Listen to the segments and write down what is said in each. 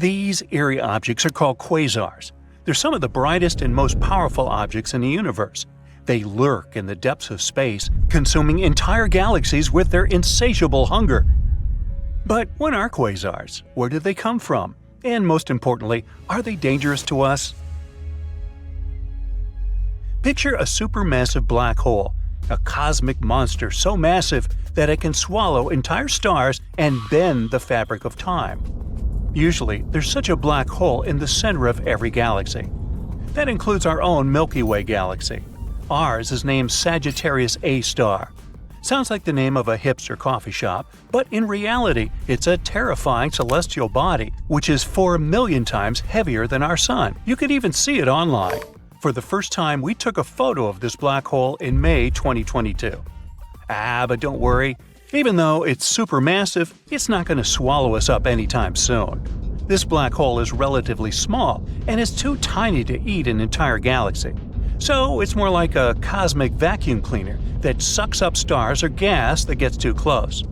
These eerie objects are called quasars. They're some of the brightest and most powerful objects in the universe. They lurk in the depths of space, consuming entire galaxies with their insatiable hunger. But what are quasars? Where did they come from? And most importantly, are they dangerous to us? Picture a supermassive black hole, a cosmic monster so massive that it can swallow entire stars and bend the fabric of time. Usually, there's such a black hole in the center of every galaxy. That includes our own Milky Way galaxy. Ours is named Sagittarius A star. Sounds like the name of a hipster coffee shop, but in reality, it's a terrifying celestial body which is 4 million times heavier than our Sun. You could even see it online. For the first time, we took a photo of this black hole in May 2022. But don't worry. Even though it's supermassive, it's not going to swallow us up anytime soon. This black hole is relatively small and is too tiny to eat an entire galaxy. So it's more like a cosmic vacuum cleaner that sucks up stars or gas that gets too close.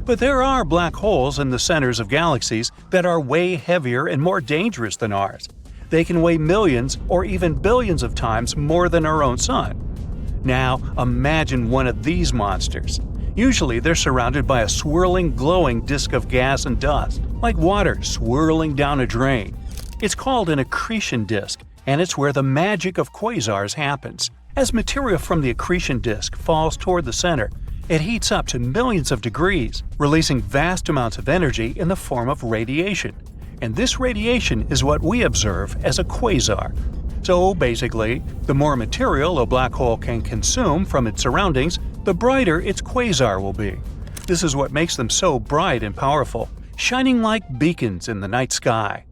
But there are black holes in the centers of galaxies that are way heavier and more dangerous than ours. They can weigh millions or even billions of times more than our own Sun. Now, imagine one of these monsters. Usually they're surrounded by a swirling, glowing disk of gas and dust, like water swirling down a drain. It's called an accretion disk, and it's where the magic of quasars happens. As material from the accretion disk falls toward the center, it heats up to millions of degrees, releasing vast amounts of energy in the form of radiation. And this radiation is what we observe as a quasar. So basically, the more material a black hole can consume from its surroundings, the brighter its quasar will be. This is what makes them so bright and powerful, shining like beacons in the night sky.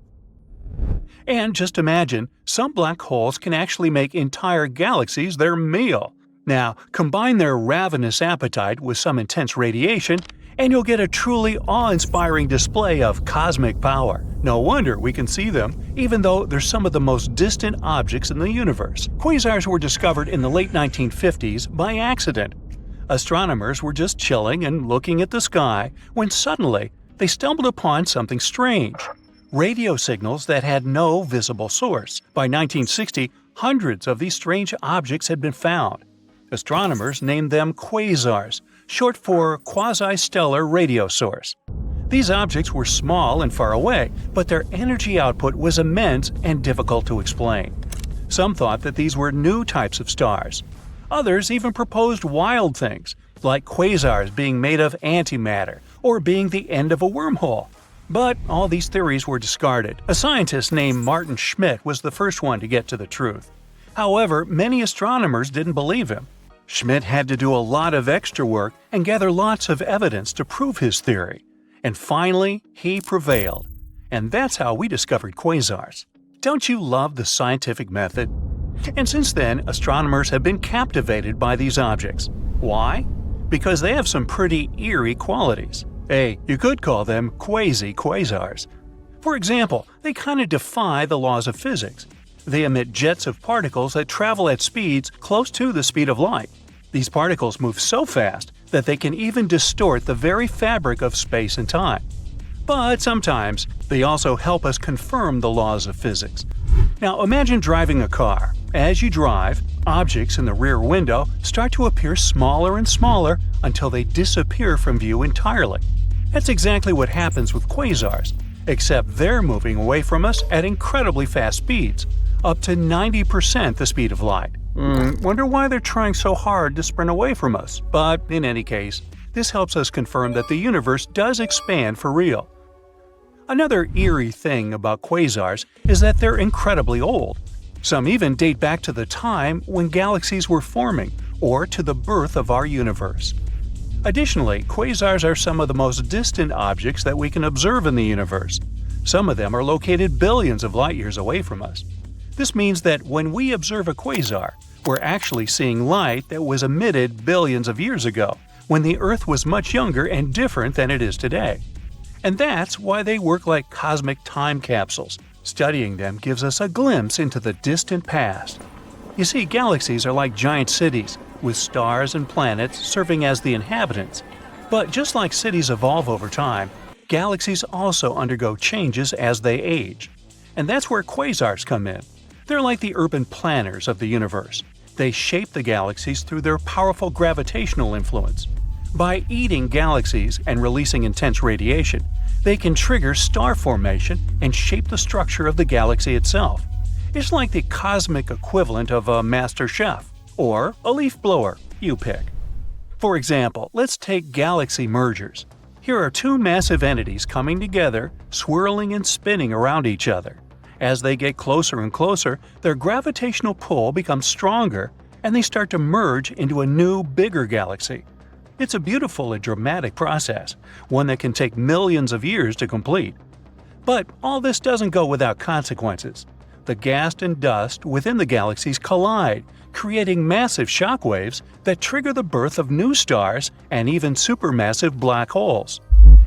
And just imagine, some black holes can actually make entire galaxies their meal. Now, combine their ravenous appetite with some intense radiation, and you'll get a truly awe-inspiring display of cosmic power. No wonder we can see them, even though they're some of the most distant objects in the universe. Quasars were discovered in the late 1950s by accident. Astronomers were just chilling and looking at the sky when suddenly they stumbled upon something strange. Radio signals that had no visible source. By 1960, hundreds of these strange objects had been found. Astronomers named them quasars, short for quasi-stellar radio source. These objects were small and far away, but their energy output was immense and difficult to explain. Some thought that these were new types of stars. Others even proposed wild things, like quasars being made of antimatter or being the end of a wormhole. But all these theories were discarded. A scientist named Martin Schmidt was the first one to get to the truth. However, many astronomers didn't believe him. Schmidt had to do a lot of extra work and gather lots of evidence to prove his theory. And finally, he prevailed. And that's how we discovered quasars. Don't you love the scientific method? And since then, astronomers have been captivated by these objects. Why? Because they have some pretty eerie qualities. Hey, you could call them quasi-quasars. For example, they kind of defy the laws of physics. They emit jets of particles that travel at speeds close to the speed of light. These particles move so fast that they can even distort the very fabric of space and time. But sometimes, they also help us confirm the laws of physics. Now imagine driving a car. As you drive, objects in the rear window start to appear smaller and smaller until they disappear from view entirely. That's exactly what happens with quasars, except they're moving away from us at incredibly fast speeds, up to 90% the speed of light. Wonder why they're trying so hard to sprint away from us. But in any case, this helps us confirm that the universe does expand for real. Another eerie thing about quasars is that they're incredibly old. Some even date back to the time when galaxies were forming, or to the birth of our universe. Additionally, quasars are some of the most distant objects that we can observe in the universe. Some of them are located billions of light years away from us. This means that when we observe a quasar, we're actually seeing light that was emitted billions of years ago, when the Earth was much younger and different than it is today. And that's why they work like cosmic time capsules. Studying them gives us a glimpse into the distant past. You see, galaxies are like giant cities, with stars and planets serving as the inhabitants. But just like cities evolve over time, Galaxies also undergo changes as they age. And that's where quasars come in. They're like the urban planners of the universe. They shape the galaxies through their powerful gravitational influence. By eating galaxies and releasing intense radiation, they can trigger star formation and shape the structure of the galaxy itself. It's like the cosmic equivalent of a master chef, or a leaf blower, you pick. For example, let's take galaxy mergers. Here are two massive entities coming together, swirling and spinning around each other. As they get closer and closer, their gravitational pull becomes stronger, and they start to merge into a new, bigger galaxy. It's a beautiful and dramatic process, one that can take millions of years to complete. But all this doesn't go without consequences. The gas and dust within the galaxies collide, creating massive shock waves that trigger the birth of new stars and even supermassive black holes.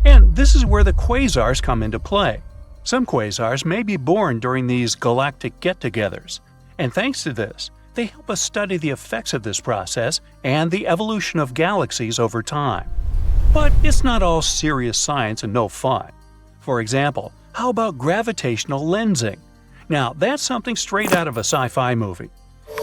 And this is where the quasars come into play. Some quasars may be born during these galactic get-togethers, and thanks to this, they help us study the effects of this process and the evolution of galaxies over time. But it's not all serious science and no fun. For example, how about gravitational lensing? Now, that's something straight out of a sci-fi movie.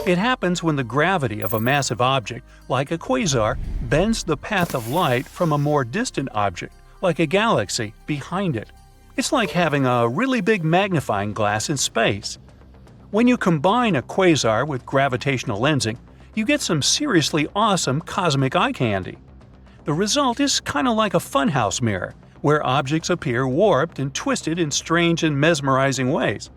It happens when the gravity of a massive object, like a quasar, bends the path of light from a more distant object, like a galaxy, behind it. It's like having a really big magnifying glass in space. When you combine a quasar with gravitational lensing, you get some seriously awesome cosmic eye candy. The result is kind of like a funhouse mirror, where objects appear warped and twisted in strange and mesmerizing ways.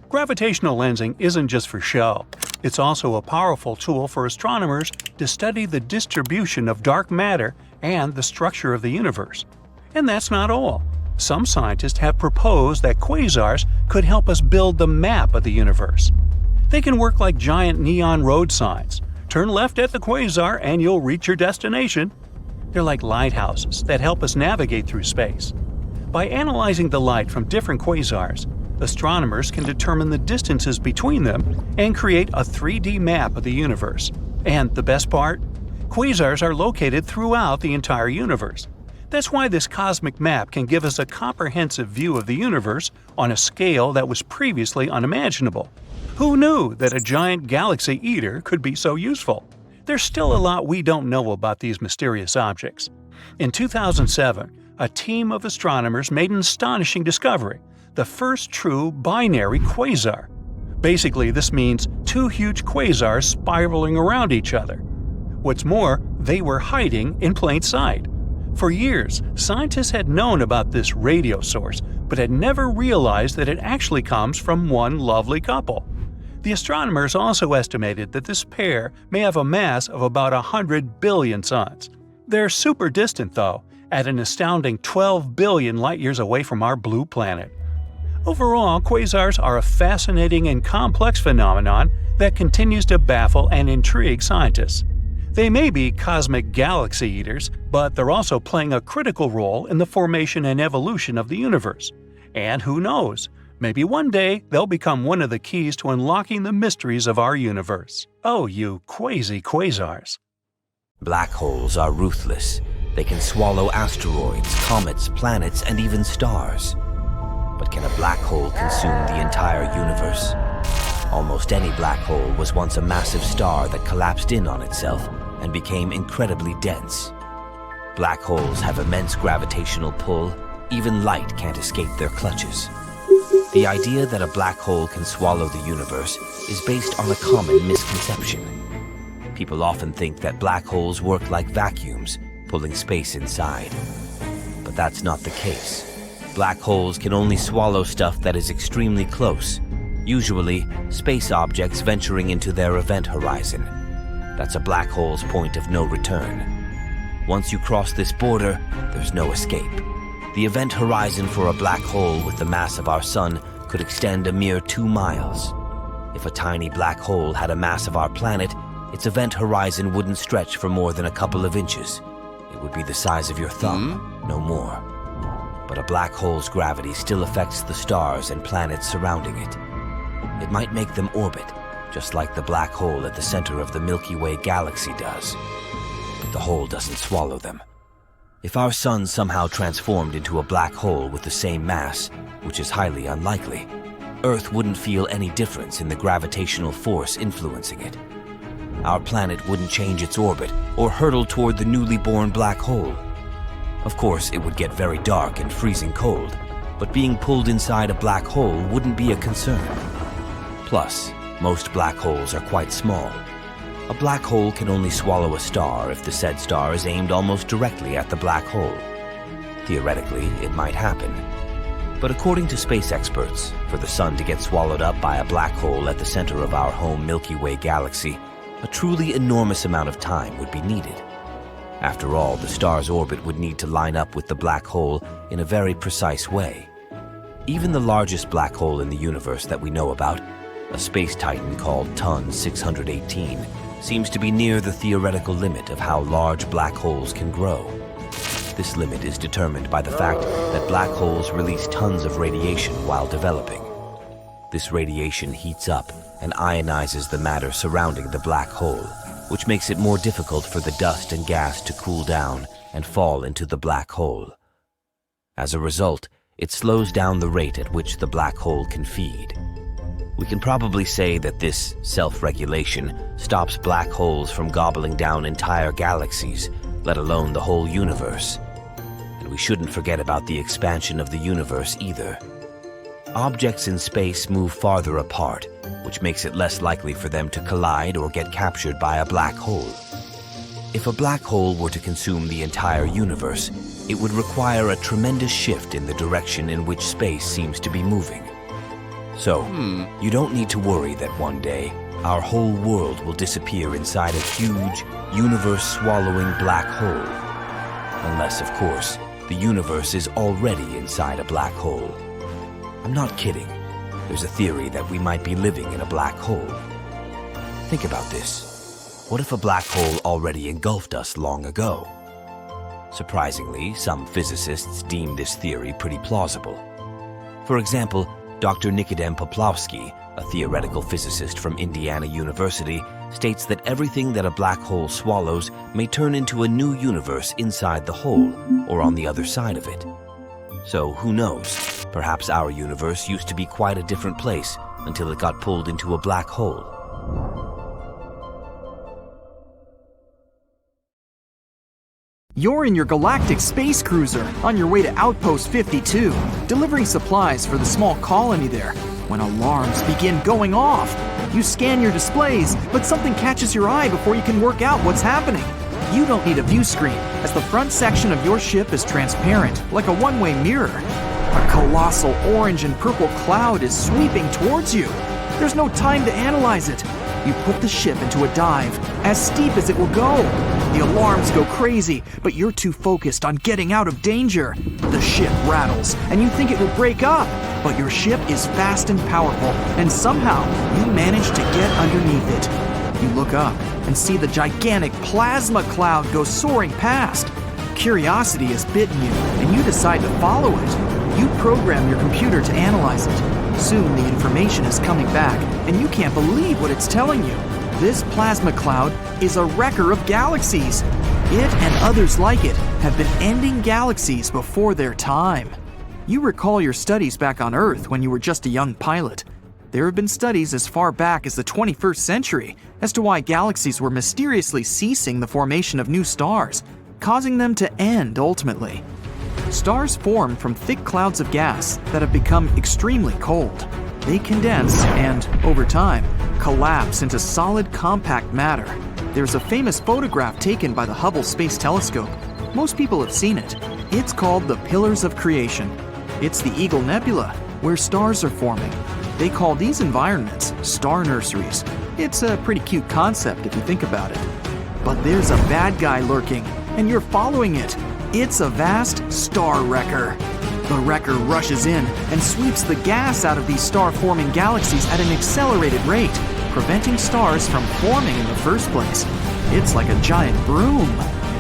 Gravitational lensing isn't just for show. It's also a powerful tool for astronomers to study the distribution of dark matter and the structure of the universe. And that's not all. Some scientists have proposed that quasars could help us build the map of the universe. They can work like giant neon road signs. Turn left at the quasar and you'll reach your destination. They're like lighthouses that help us navigate through space. By analyzing the light from different quasars, astronomers can determine the distances between them and create a 3D map of the universe. And the best part? Quasars are located throughout the entire universe. That's why this cosmic map can give us a comprehensive view of the universe on a scale that was previously unimaginable. Who knew that a giant galaxy eater could be so useful? There's still a lot we don't know about these mysterious objects. In 2007, a team of astronomers made an astonishing discovery: the first true binary quasar. Basically, this means two huge quasars spiraling around each other. What's more, they were hiding in plain sight. For years, scientists had known about this radio source, but had never realized that it actually comes from one lovely couple. The astronomers also estimated that this pair may have a mass of about 100 billion suns. They're super distant, though, at an astounding 12 billion light-years away from our blue planet. Overall, quasars are a fascinating and complex phenomenon that continues to baffle and intrigue scientists. They may be cosmic galaxy eaters, but they're also playing a critical role in the formation and evolution of the universe. And who knows, maybe one day they'll become one of the keys to unlocking the mysteries of our universe. Oh, you quasars. Black holes are ruthless. They can swallow asteroids, comets, planets, and even stars. But can a black hole consume the entire universe? Almost any black hole was once a massive star that collapsed in on itself and became incredibly dense. Black holes have immense gravitational pull. Even light can't escape their clutches. The idea that a black hole can swallow the universe is based on a common misconception. People often think that black holes work like vacuums, pulling space inside. But that's not the case. Black holes can only swallow stuff that is extremely close, usually space objects venturing into their event horizon. That's a black hole's point of no return. Once you cross this border, there's no escape. The event horizon for a black hole with the mass of our sun could extend a mere 2 miles. If a tiny black hole had a mass of our planet, its event horizon wouldn't stretch for more than a couple of inches. It would be the size of your thumb, no more. But a black hole's gravity still affects the stars and planets surrounding it. It might make them orbit, just like the black hole at the center of the Milky Way galaxy does. But the hole doesn't swallow them. If our sun somehow transformed into a black hole with the same mass, which is highly unlikely, Earth wouldn't feel any difference in the gravitational force influencing it. Our planet wouldn't change its orbit or hurtle toward the newly born black hole. Of course, it would get very dark and freezing cold, but being pulled inside a black hole wouldn't be a concern. Plus, most black holes are quite small. A black hole can only swallow a star if the said star is aimed almost directly at the black hole. Theoretically, it might happen. But according to space experts, for the sun to get swallowed up by a black hole at the center of our home Milky Way galaxy, a truly enormous amount of time would be needed. After all, the star's orbit would need to line up with the black hole in a very precise way. Even the largest black hole in the universe that we know about, a space titan called Ton 618, seems to be near the theoretical limit of how large black holes can grow. This limit is determined by the fact that black holes release tons of radiation while developing. This radiation heats up and ionizes the matter surrounding the black hole, which makes it more difficult for the dust and gas to cool down and fall into the black hole. As a result, it slows down the rate at which the black hole can feed. We can probably say that this self-regulation stops black holes from gobbling down entire galaxies, let alone the whole universe. And we shouldn't forget about the expansion of the universe either. Objects in space move farther apart, which makes it less likely for them to collide or get captured by a black hole. If a black hole were to consume the entire universe, it would require a tremendous shift in the direction in which space seems to be moving. So, you don't need to worry that one day, our whole world will disappear inside a huge, universe-swallowing black hole. Unless, of course, the universe is already inside a black hole. I'm not kidding. There's a theory that we might be living in a black hole. Think about this. What if a black hole already engulfed us long ago? Surprisingly, some physicists deem this theory pretty plausible. For example, Dr. Nikodem Poplawski, a theoretical physicist from Indiana University, states that everything that a black hole swallows may turn into a new universe inside the hole or on the other side of it. So who knows? Perhaps our universe used to be quite a different place until it got pulled into a black hole. You're in your galactic space cruiser on your way to Outpost 52, delivering supplies for the small colony there, when alarms begin going off. You scan your displays, but something catches your eye before you can work out what's happening. You don't need a view screen, as the front section of your ship is transparent, like a one-way mirror. A colossal orange and purple cloud is sweeping towards you. There's no time to analyze it. You put the ship into a dive, as steep as it will go. The alarms go crazy, but you're too focused on getting out of danger. The ship rattles, and you think it will break up, but your ship is fast and powerful, and somehow you manage to get underneath it. You look up and see the gigantic plasma cloud go soaring past. Curiosity has bitten you, and you decide to follow it. You program your computer to analyze it. Soon the information is coming back, and you can't believe what it's telling you. This plasma cloud is a wrecker of galaxies. It and others like it have been ending galaxies before their time. You recall your studies back on Earth when you were just a young pilot. There have been studies as far back as the 21st century as to why galaxies were mysteriously ceasing the formation of new stars, causing them to end ultimately. Stars form from thick clouds of gas that have become extremely cold. They condense and, over time, collapse into solid compact matter. There's a famous photograph taken by the Hubble Space Telescope. Most people have seen it. It's called the Pillars of Creation. It's the Eagle Nebula, where stars are forming. They call these environments star nurseries. It's a pretty cute concept if you think about it. But there's a bad guy lurking, and you're following it. It's a vast star wrecker. The wrecker rushes in and sweeps the gas out of these star-forming galaxies at an accelerated rate, preventing stars from forming in the first place. It's like a giant broom,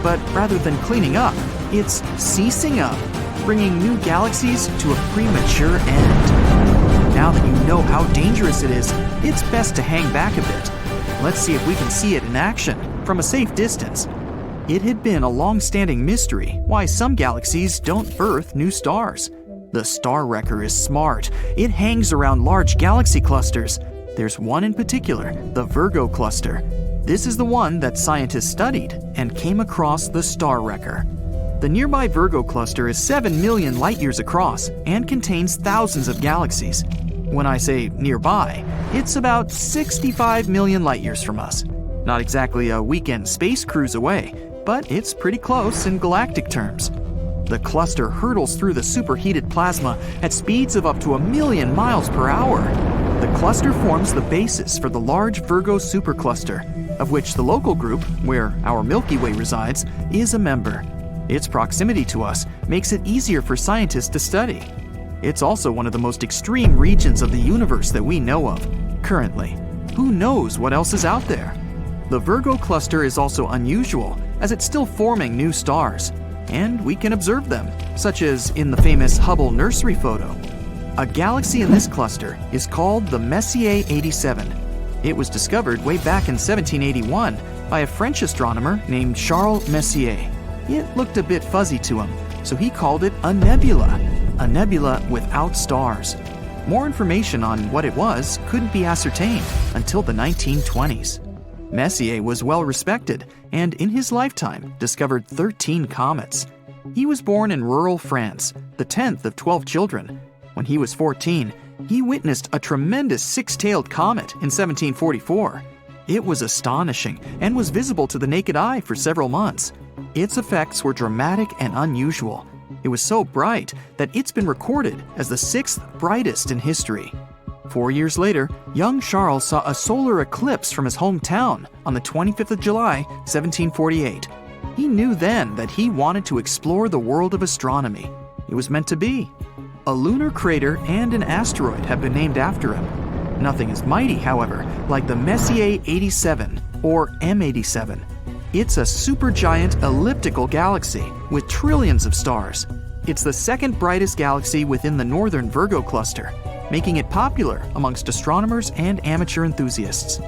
but rather than cleaning up, it's ceasing up, bringing new galaxies to a premature end. Now that you know how dangerous it is, it's best to hang back a bit. Let's see if we can see it in action from a safe distance. It had been a long-standing mystery why some galaxies don't birth new stars. The Star Wrecker is smart. It hangs around large galaxy clusters. There's one in particular, the Virgo cluster. This is the one that scientists studied and came across the Star Wrecker. The nearby Virgo cluster is 7 million light-years across and contains thousands of galaxies. When I say nearby, it's about 65 million light-years from us. Not exactly a weekend space cruise away, but it's pretty close in galactic terms. The cluster hurtles through the superheated plasma at speeds of up to 1,000,000 miles per hour. The cluster forms the basis for the large Virgo supercluster, of which the local group, where our Milky Way resides, is a member. Its proximity to us makes it easier for scientists to study. It's also one of the most extreme regions of the universe that we know of. Currently, who knows what else is out there? The Virgo cluster is also unusual, as it's still forming new stars, and we can observe them, such as in the famous Hubble nursery photo. A galaxy in this cluster is called the Messier 87. It was discovered way back in 1781 by a French astronomer named Charles Messier. It looked a bit fuzzy to him, so he called it a nebula without stars. More information on what it was couldn't be ascertained until the 1920s. Messier was well respected and in his lifetime discovered 13 comets. He was born in rural France, the 10th of 12 children. When he was 14, he witnessed a tremendous six-tailed comet in 1744. It was astonishing and was visible to the naked eye for several months. Its effects were dramatic and unusual. It was so bright that it's been recorded as the 6th brightest in history. 4 years later, young Charles saw a solar eclipse from his hometown on the 25th of July, 1748. He knew then that he wanted to explore the world of astronomy. It was meant to be. A lunar crater and an asteroid have been named after him. Nothing is mighty, however, like the Messier 87, or M87. It's a supergiant elliptical galaxy with trillions of stars. It's the second brightest galaxy within the northern Virgo cluster, making it popular amongst astronomers and amateur enthusiasts.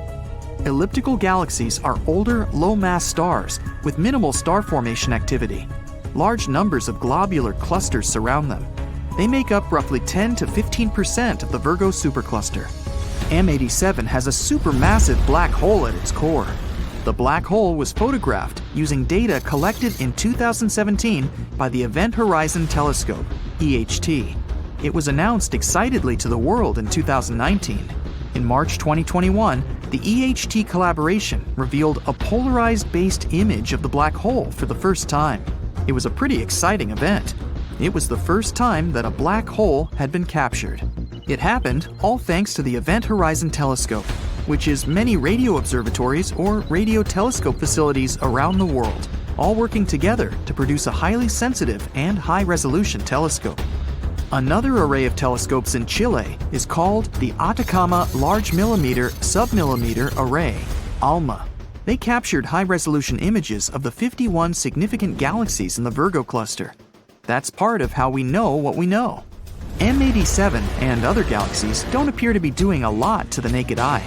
Elliptical galaxies are older, low-mass stars with minimal star formation activity. Large numbers of globular clusters surround them. They make up roughly 10 to 15% of the Virgo supercluster. M87 has a supermassive black hole at its core. The black hole was photographed using data collected in 2017 by the Event Horizon Telescope, EHT. It was announced excitedly to the world in 2019. In March 2021, the EHT collaboration revealed a polarized-based image of the black hole for the first time. It was a pretty exciting event. It was the first time that a black hole had been captured. It happened all thanks to the Event Horizon Telescope, which is many radio observatories or radio telescope facilities around the world, all working together to produce a highly sensitive and high-resolution telescope. Another array of telescopes in Chile is called the Atacama Large Millimeter Submillimeter Array, ALMA. They captured high-resolution images of the 51 significant galaxies in the Virgo cluster. That's part of how we know what we know. M87 and other galaxies don't appear to be doing a lot to the naked eye.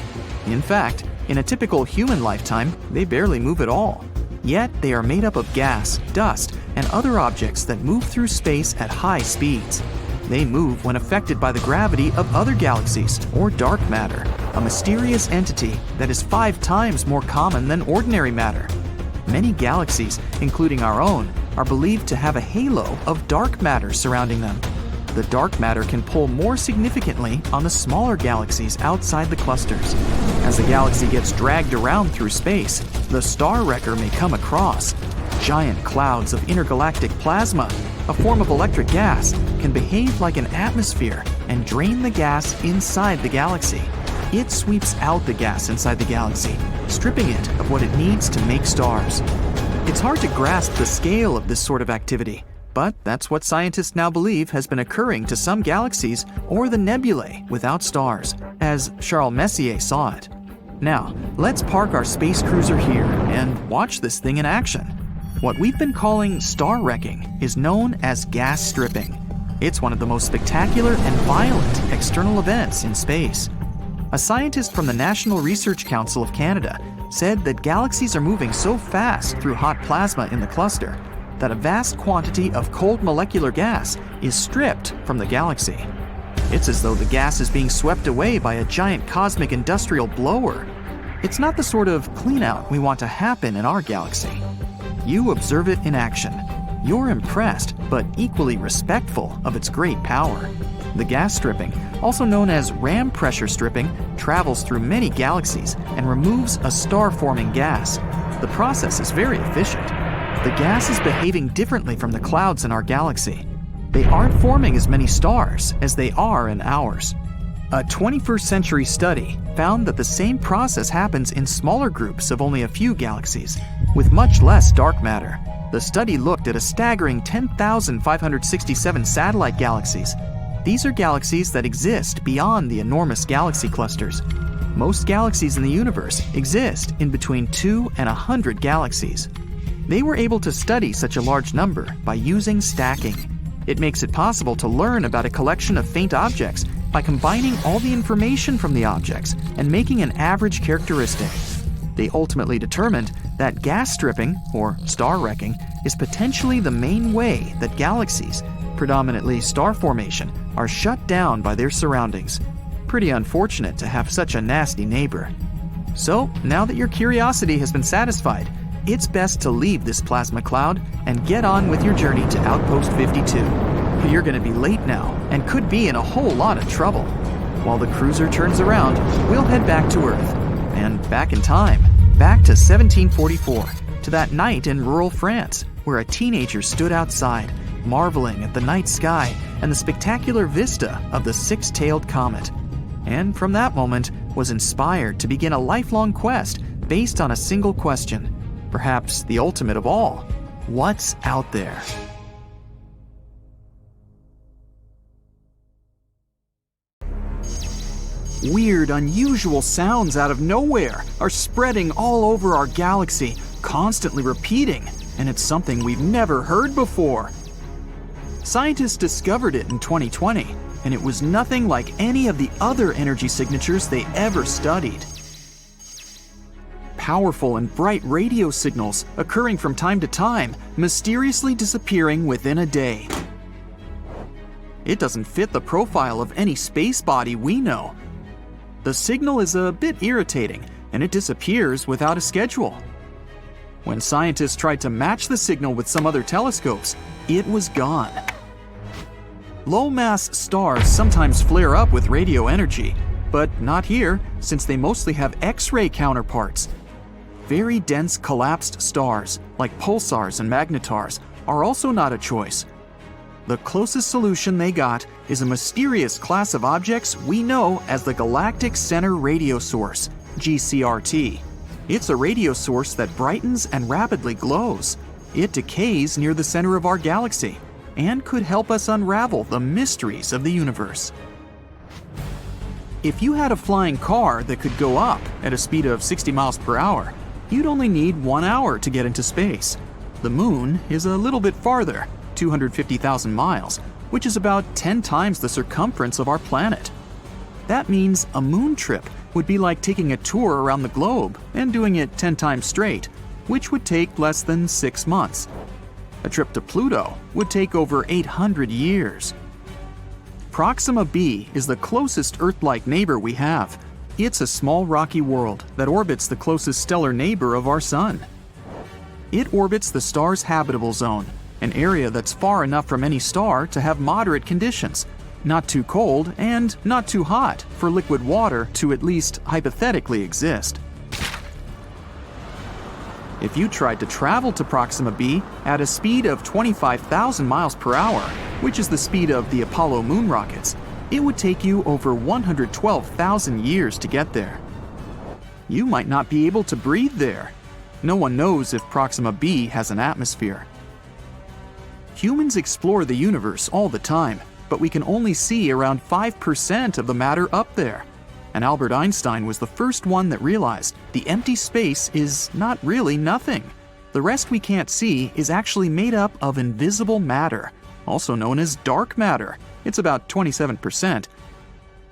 In fact, in a typical human lifetime, they barely move at all. Yet they are made up of gas, dust, and other objects that move through space at high speeds. They move when affected by the gravity of other galaxies, or dark matter, a mysterious entity that is 5 times more common than ordinary matter. Many galaxies, including our own, are believed to have a halo of dark matter surrounding them. The dark matter can pull more significantly on the smaller galaxies outside the clusters. As the galaxy gets dragged around through space, the Star Wrecker may come across. Giant clouds of intergalactic plasma, a form of electric gas, can behave like an atmosphere and drain the gas inside the galaxy. It sweeps out the gas inside the galaxy, stripping it of what it needs to make stars. It's hard to grasp the scale of this sort of activity, but that's what scientists now believe has been occurring to some galaxies or the nebulae without stars, as Charles Messier saw it. Now, let's park our space cruiser here and watch this thing in action. What we've been calling star wrecking is known as gas stripping. It's one of the most spectacular and violent external events in space. A scientist from the National Research Council of Canada said that galaxies are moving so fast through hot plasma in the cluster that a vast quantity of cold molecular gas is stripped from the galaxy. It's as though the gas is being swept away by a giant cosmic industrial blower. It's not the sort of clean-out we want to happen in our galaxy. You observe it in action. You're impressed, but equally respectful of its great power. The gas stripping, also known as ram pressure stripping, travels through many galaxies and removes a star-forming gas. The process is very efficient. The gas is behaving differently from the clouds in our galaxy. They aren't forming as many stars as they are in ours. A 21st century study found that the same process happens in smaller groups of only a few galaxies, with much less dark matter. The study looked at a staggering 10,567 satellite galaxies. These are galaxies that exist beyond the enormous galaxy clusters. Most galaxies in the universe exist in between 2 and 100 galaxies. They were able to study such a large number by using stacking. It makes it possible to learn about a collection of faint objects by combining all the information from the objects and making an average characteristic. They ultimately determined that gas stripping, or star wrecking, is potentially the main way that galaxies, predominantly star formation, are shut down by their surroundings. Pretty unfortunate to have such a nasty neighbor. So, now that your curiosity has been satisfied, it's best to leave this plasma cloud and get on with your journey to Outpost 52. You're going to be late now and could be in a whole lot of trouble. While the cruiser turns around, we'll head back to Earth. And back in time, back to 1744, to that night in rural France, where a teenager stood outside, marveling at the night sky and the spectacular vista of the six-tailed comet. And from that moment, was inspired to begin a lifelong quest based on a single question, perhaps the ultimate of all: what's out there? Weird, unusual sounds out of nowhere are spreading all over our galaxy, constantly repeating, and it's something we've never heard before. Scientists discovered it in 2020, and it was nothing like any of the other energy signatures they ever studied. Powerful and bright radio signals occurring from time to time, mysteriously disappearing within a day. It doesn't fit the profile of any space body we know. The signal is a bit irritating, and it disappears without a schedule. When scientists tried to match the signal with some other telescopes, it was gone. Low-mass stars sometimes flare up with radio energy, but not here, since they mostly have X-ray counterparts. Very dense collapsed stars, like pulsars and magnetars, are also not a choice. The closest solution they got is a mysterious class of objects we know as the Galactic Center Radio Source, GCRT. It's a radio source that brightens and rapidly glows. It decays near the center of our galaxy and could help us unravel the mysteries of the universe. If you had a flying car that could go up at a speed of 60 miles per hour, you'd only need 1 hour to get into space. The moon is a little bit farther, 250,000 miles, which is about 10 times the circumference of our planet. That means a moon trip would be like taking a tour around the globe and doing it 10 times straight, which would take less than 6 months. A trip to Pluto would take over 800 years. Proxima b is the closest Earth-like neighbor we have. It's a small rocky world that orbits the closest stellar neighbor of our Sun. It orbits the star's habitable zone, an area that's far enough from any star to have moderate conditions, not too cold and not too hot for liquid water to at least hypothetically exist. If you tried to travel to Proxima b at a speed of 25,000 miles per hour, which is the speed of the Apollo moon rockets, it would take you over 112,000 years to get there. You might not be able to breathe there. No one knows if Proxima b has an atmosphere. Humans explore the universe all the time, but we can only see around 5% of the matter up there. And Albert Einstein was the first one that realized the empty space is not really nothing. The rest we can't see is actually made up of invisible matter, also known as dark matter. It's about 27%,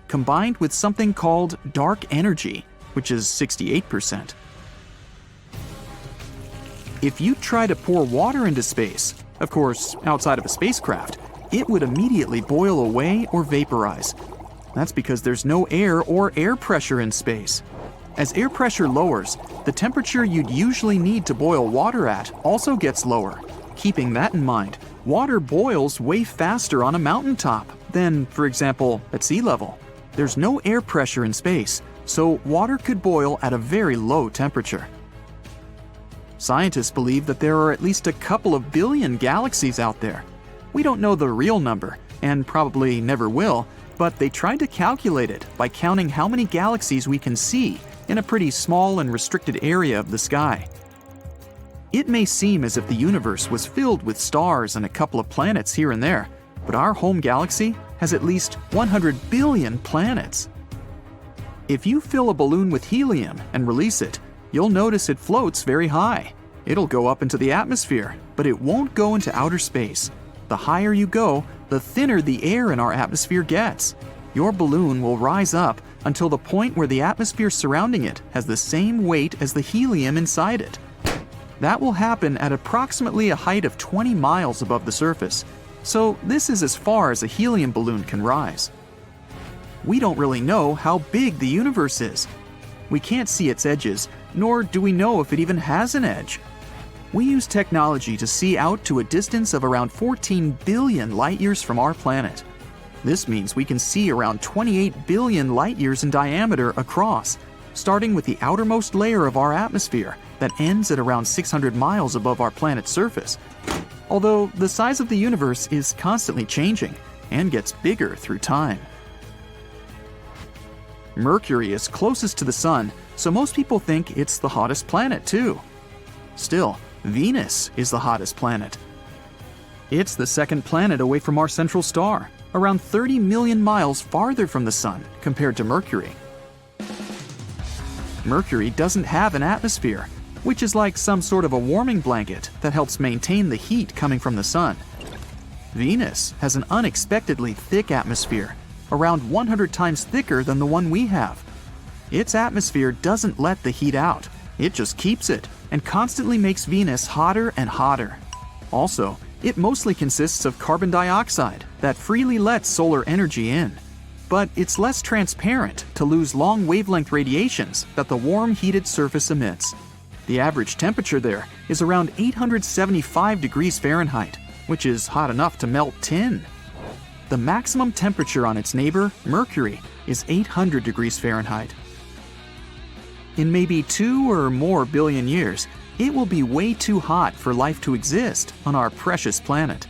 combined with something called dark energy, which is 68%. If you try to pour water into space, of course, outside of a spacecraft, it would immediately boil away or vaporize. That's because there's no air or air pressure in space. As air pressure lowers, the temperature you'd usually need to boil water at also gets lower. Keeping that in mind, water boils way faster on a mountaintop than, for example, at sea level. There's no air pressure in space, so water could boil at a very low temperature. Scientists believe that there are at least a couple of billion galaxies out there. We don't know the real number, and probably never will, but they tried to calculate it by counting how many galaxies we can see in a pretty small and restricted area of the sky. It may seem as if the universe was filled with stars and a couple of planets here and there, but our home galaxy has at least 100 billion planets. If you fill a balloon with helium and release it, you'll notice it floats very high. It'll go up into the atmosphere, but it won't go into outer space. The higher you go, the thinner the air in our atmosphere gets. Your balloon will rise up until the point where the atmosphere surrounding it has the same weight as the helium inside it. That will happen at approximately a height of 20 miles above the surface, so this is as far as a helium balloon can rise. We don't really know how big the universe is. We can't see its edges, nor do we know if it even has an edge. We use technology to see out to a distance of around 14 billion light-years from our planet. This means we can see around 28 billion light-years in diameter across, starting with the outermost layer of our atmosphere that ends at around 600 miles above our planet's surface. Although the size of the universe is constantly changing and gets bigger through time. Mercury is closest to the Sun, so most people think it's the hottest planet too. Still, Venus is the hottest planet. It's the second planet away from our central star, around 30 million miles farther from the Sun compared to Mercury. Mercury doesn't have an atmosphere, which is like some sort of a warming blanket that helps maintain the heat coming from the Sun. Venus has an unexpectedly thick atmosphere, around 100 times thicker than the one we have. Its atmosphere doesn't let the heat out, it just keeps it and constantly makes Venus hotter and hotter. Also, it mostly consists of carbon dioxide that freely lets solar energy in. But it's less transparent to lose long wavelength radiations that the warm heated surface emits. The average temperature there is around 875 degrees Fahrenheit, which is hot enough to melt tin. The maximum temperature on its neighbor, Mercury, is 800 degrees Fahrenheit. In maybe 2 or more billion years, it will be way too hot for life to exist on our precious planet.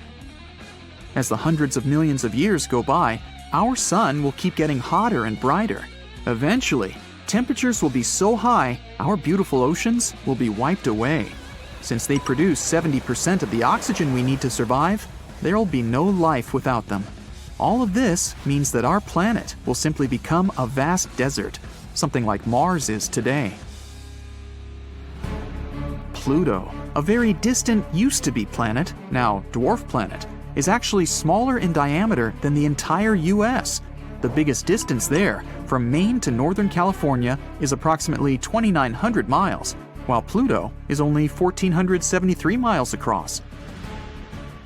As the hundreds of millions of years go by, our sun will keep getting hotter and brighter. Eventually, temperatures will be so high, our beautiful oceans will be wiped away. Since they produce 70% of the oxygen we need to survive, there'll be no life without them. All of this means that our planet will simply become a vast desert, something like Mars is today. Pluto, a very distant used-to-be planet, now dwarf planet, is actually smaller in diameter than the entire US. The biggest distance there, from Maine to Northern California, is approximately 2,900 miles, while Pluto is only 1,473 miles across.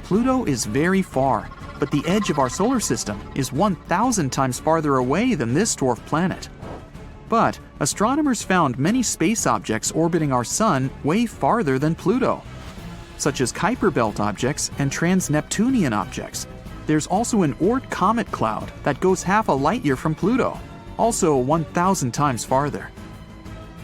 Pluto is very far, but the edge of our solar system is 1,000 times farther away than this dwarf planet. But astronomers found many space objects orbiting our sun way farther than Pluto, such as Kuiper Belt objects and trans-Neptunian objects. There's also an Oort comet cloud that goes half a light year from Pluto, also 1,000 times farther.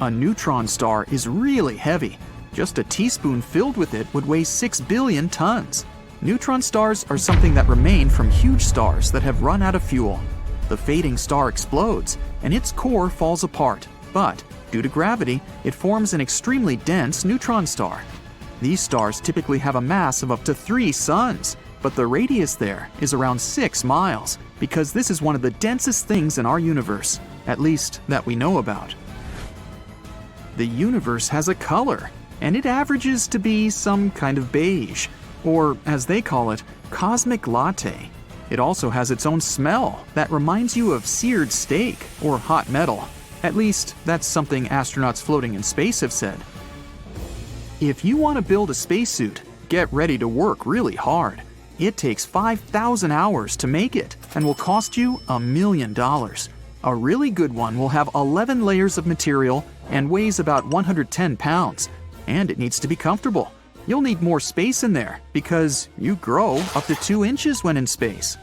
A neutron star is really heavy. Just a teaspoon filled with it would weigh 6 billion tons. Neutron stars are something that remain from huge stars that have run out of fuel. The fading star explodes, and its core falls apart, but due to gravity, it forms an extremely dense neutron star. These stars typically have a mass of up to 3 suns, but the radius there is around 6 miles, because this is one of the densest things in our universe, at least that we know about. The universe has a color, and it averages to be some kind of beige, or as they call it, cosmic latte. It also has its own smell that reminds you of seared steak or hot metal. At least, that's something astronauts floating in space have said. If you want to build a spacesuit, get ready to work really hard. It takes 5,000 hours to make it and will cost you $1 million. A really good one will have 11 layers of material and weighs about 110 pounds, and it needs to be comfortable. You'll need more space in there because you grow up to 2 inches when in space.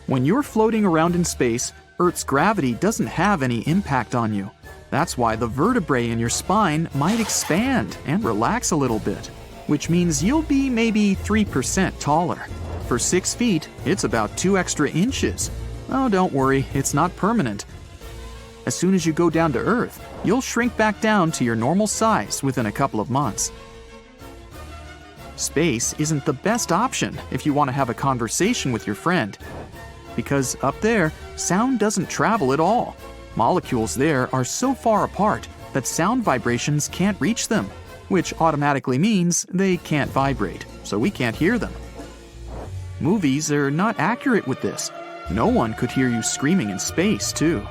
When you're floating around in space, Earth's gravity doesn't have any impact on you. That's why the vertebrae in your spine might expand and relax a little bit, which means you'll be maybe 3% taller. For 6 feet, it's about 2 extra inches. Oh, don't worry, it's not permanent. As soon as you go down to Earth, you'll shrink back down to your normal size within a couple of months. Space isn't the best option if you want to have a conversation with your friend, because up there, sound doesn't travel at all. Molecules there are so far apart that sound vibrations can't reach them, which automatically means they can't vibrate, so we can't hear them. Movies are not accurate with this. No one could hear you screaming in space, too.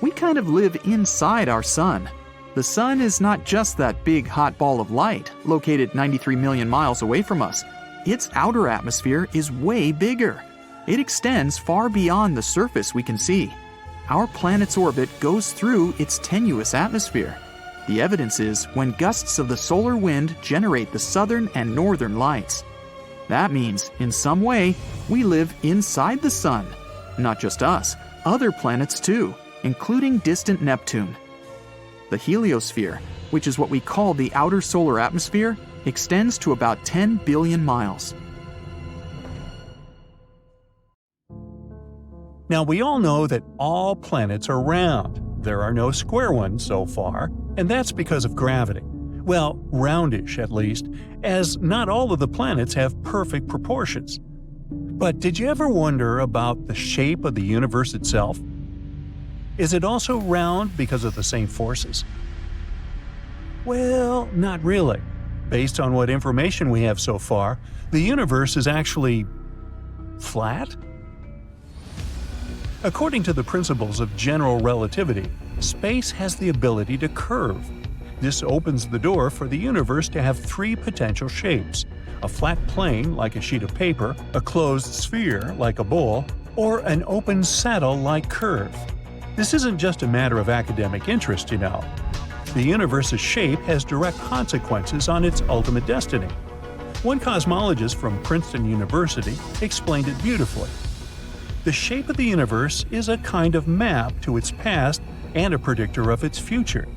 We kind of live inside our sun. The sun is not just that big hot ball of light located 93 million miles away from us. Its outer atmosphere is way bigger. It extends far beyond the surface we can see. Our planet's orbit goes through its tenuous atmosphere. The evidence is when gusts of the solar wind generate the southern and northern lights. That means, in some way, we live inside the sun. Not just us, other planets too, including distant Neptune. The heliosphere, which is what we call the outer solar atmosphere, extends to about 10 billion miles. Now, we all know that all planets are round. There are no square ones so far, and that's because of gravity. Well, roundish at least, as not all of the planets have perfect proportions. But did you ever wonder about the shape of the universe itself? Is it also round because of the same forces? Well, not really. Based on what information we have so far, the universe is actually flat? According to the principles of general relativity, space has the ability to curve. This opens the door for the universe to have 3 potential shapes: a flat plane like a sheet of paper, a closed sphere like a bowl, or an open saddle-like curve. This isn't just a matter of academic interest, you know. The universe's shape has direct consequences on its ultimate destiny. One cosmologist from Princeton University explained it beautifully. The shape of the universe is a kind of map to its past and a predictor of its future.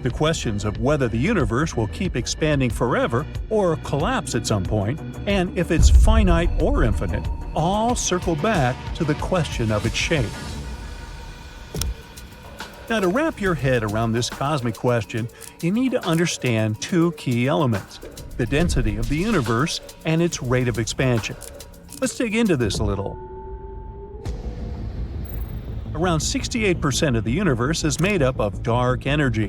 The questions of whether the universe will keep expanding forever or collapse at some point, and if it's finite or infinite, all circle back to the question of its shape. Now, to wrap your head around this cosmic question, you need to understand 2 key elements: the density of the universe and its rate of expansion. Let's dig into this a little. Around 68% of the universe is made up of dark energy,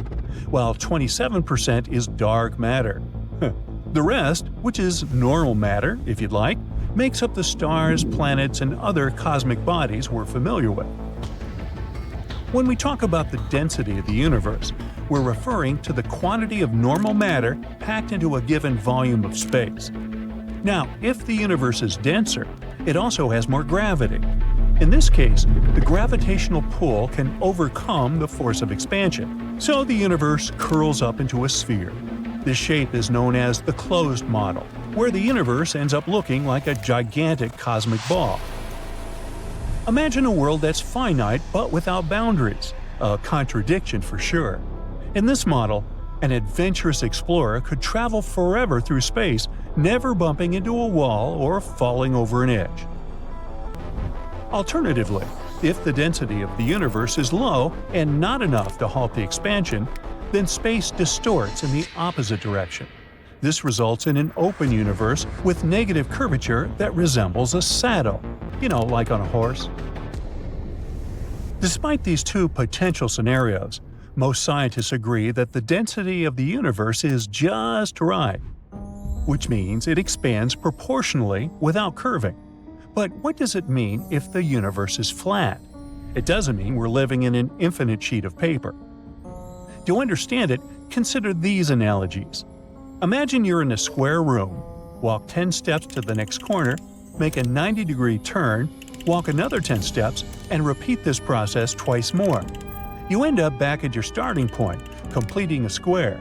while 27% is dark matter. The rest, which is normal matter, if you'd like, makes up the stars, planets, and other cosmic bodies we're familiar with. When we talk about the density of the universe, we're referring to the quantity of normal matter packed into a given volume of space. Now, if the universe is denser, it also has more gravity. In this case, the gravitational pull can overcome the force of expansion, so the universe curls up into a sphere. This shape is known as the closed model, where the universe ends up looking like a gigantic cosmic ball. Imagine a world that's finite but without boundaries, a contradiction for sure. In this model, an adventurous explorer could travel forever through space, never bumping into a wall or falling over an edge. Alternatively, if the density of the universe is low and not enough to halt the expansion, then space distorts in the opposite direction. This results in an open universe with negative curvature that resembles a saddle, like on a horse. Despite these 2 potential scenarios, most scientists agree that the density of the universe is just right, which means it expands proportionally without curving. But what does it mean if the universe is flat? It doesn't mean we're living in an infinite sheet of paper. To understand it, consider these analogies. Imagine you're in a square room. Walk 10 steps to the next corner, make a 90-degree turn, walk another 10 steps, and repeat this process twice more. You end up back at your starting point, completing a square.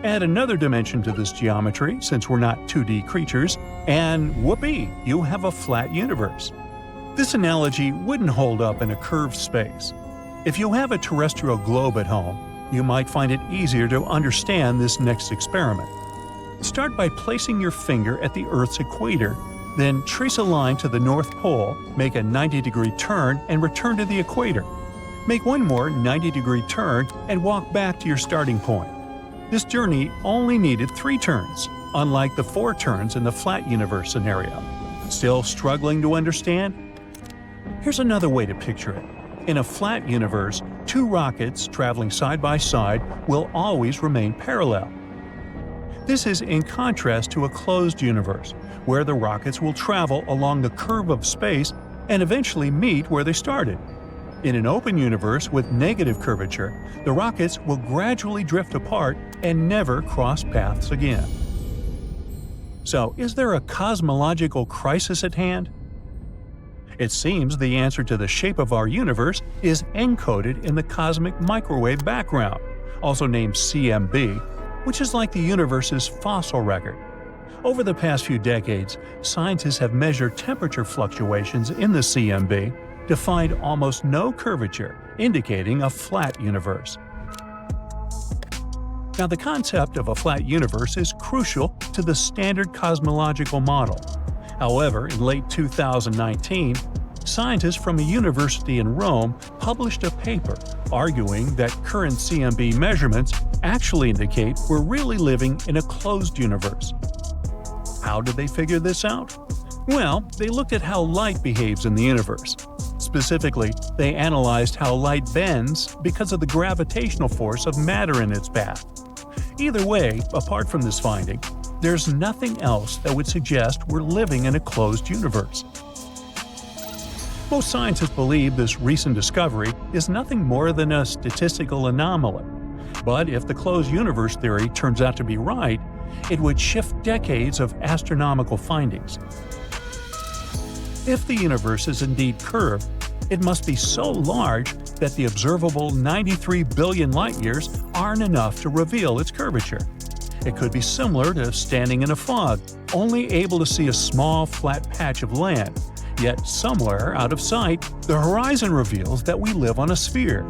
Add another dimension to this geometry, since we're not 2D creatures, and whoopee, you have a flat universe. This analogy wouldn't hold up in a curved space. If you have a terrestrial globe at home, you might find it easier to understand this next experiment. Start by placing your finger at the Earth's equator, then trace a line to the North Pole, make a 90-degree turn, and return to the equator. Make one more 90-degree turn and walk back to your starting point. This journey only needed 3 turns, unlike the 4 turns in the flat universe scenario. Still struggling to understand? Here's another way to picture it. In a flat universe, 2 rockets traveling side by side will always remain parallel. This is in contrast to a closed universe, where the rockets will travel along the curve of space and eventually meet where they started. In an open universe with negative curvature, the rockets will gradually drift apart and never cross paths again. So, is there a cosmological crisis at hand? It seems the answer to the shape of our universe is encoded in the cosmic microwave background, also named CMB, which is like the universe's fossil record. Over the past few decades, scientists have measured temperature fluctuations in the CMB to find almost no curvature, indicating a flat universe. Now, the concept of a flat universe is crucial to the standard cosmological model. However, in late 2019, scientists from a university in Rome published a paper arguing that current CMB measurements actually indicate we're really living in a closed universe. How did they figure this out? Well, they looked at how light behaves in the universe. Specifically, they analyzed how light bends because of the gravitational force of matter in its path. Either way, apart from this finding, there's nothing else that would suggest we're living in a closed universe. Most scientists believe this recent discovery is nothing more than a statistical anomaly. But if the closed universe theory turns out to be right, it would shift decades of astronomical findings. If the universe is indeed curved, it must be so large that the observable 93 billion light-years aren't enough to reveal its curvature. It could be similar to standing in a fog, only able to see a small, flat patch of land. Yet somewhere out of sight, the horizon reveals that we live on a sphere.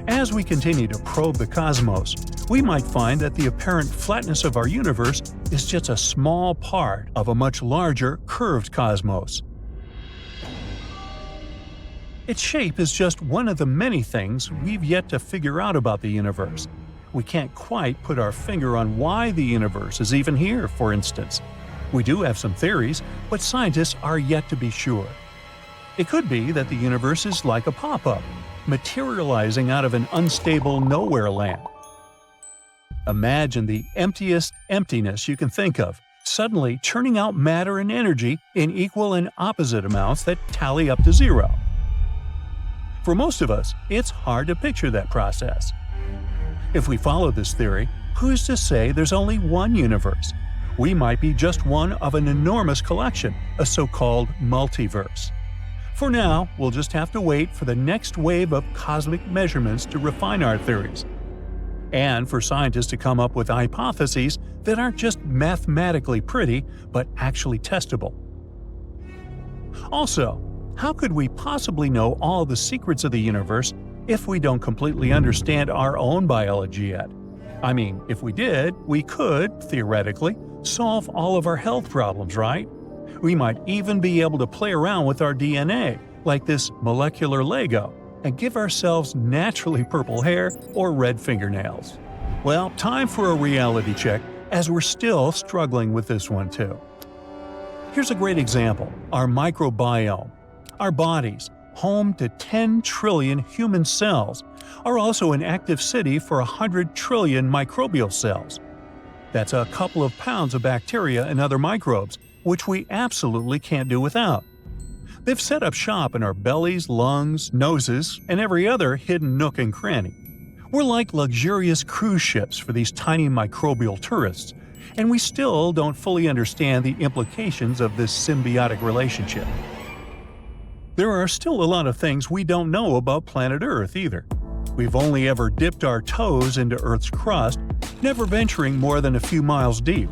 As we continue to probe the cosmos, we might find that the apparent flatness of our universe is just a small part of a much larger, curved cosmos. Its shape is just one of the many things we've yet to figure out about the universe. We can't quite put our finger on why the universe is even here, for instance. We do have some theories, but scientists are yet to be sure. It could be that the universe is like a pop-up, materializing out of an unstable nowhere land. Imagine the emptiest emptiness you can think of, suddenly churning out matter and energy in equal and opposite amounts that tally up to zero. For most of us, it's hard to picture that process. If we follow this theory, who's to say there's only one universe? We might be just one of an enormous collection, a so-called multiverse. For now, we'll just have to wait for the next wave of cosmic measurements to refine our theories, and for scientists to come up with hypotheses that aren't just mathematically pretty, but actually testable. Also, how could we possibly know all the secrets of the universe if we don't completely understand our own biology yet? I mean, if we did, we could, theoretically, solve all of our health problems, right? We might even be able to play around with our DNA, like this molecular Lego, and give ourselves naturally purple hair or red fingernails. Well, time for a reality check, as we're still struggling with this one too. Here's a great example: our microbiome. Our bodies, home to 10 trillion human cells, are also an active city for 100 trillion microbial cells. That's a couple of pounds of bacteria and other microbes, which we absolutely can't do without. They've set up shop in our bellies, lungs, noses, and every other hidden nook and cranny. We're like luxurious cruise ships for these tiny microbial tourists, and we still don't fully understand the implications of this symbiotic relationship. There are still a lot of things we don't know about planet Earth either. We've only ever dipped our toes into Earth's crust, never venturing more than a few miles deep.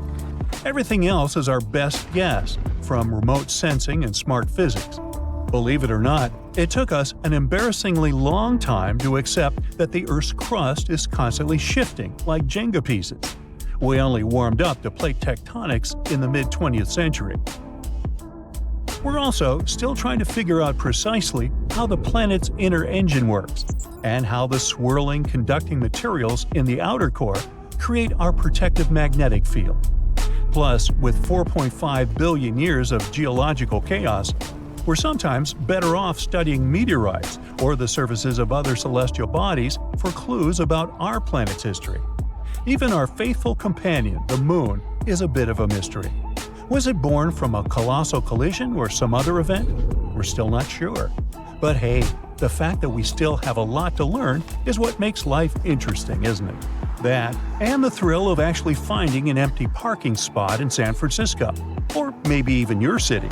Everything else is our best guess, from remote sensing and smart physics. Believe it or not, it took us an embarrassingly long time to accept that the Earth's crust is constantly shifting, like Jenga pieces. We only warmed up to plate tectonics in the mid-20th century. We're also still trying to figure out precisely how the planet's inner engine works, and how the swirling conducting materials in the outer core create our protective magnetic field. Plus, with 4.5 billion years of geological chaos, we're sometimes better off studying meteorites or the surfaces of other celestial bodies for clues about our planet's history. Even our faithful companion, the Moon, is a bit of a mystery. Was it born from a colossal collision or some other event? We're still not sure. But hey, the fact that we still have a lot to learn is what makes life interesting, isn't it? That, and the thrill of actually finding an empty parking spot in San Francisco, or maybe even your city.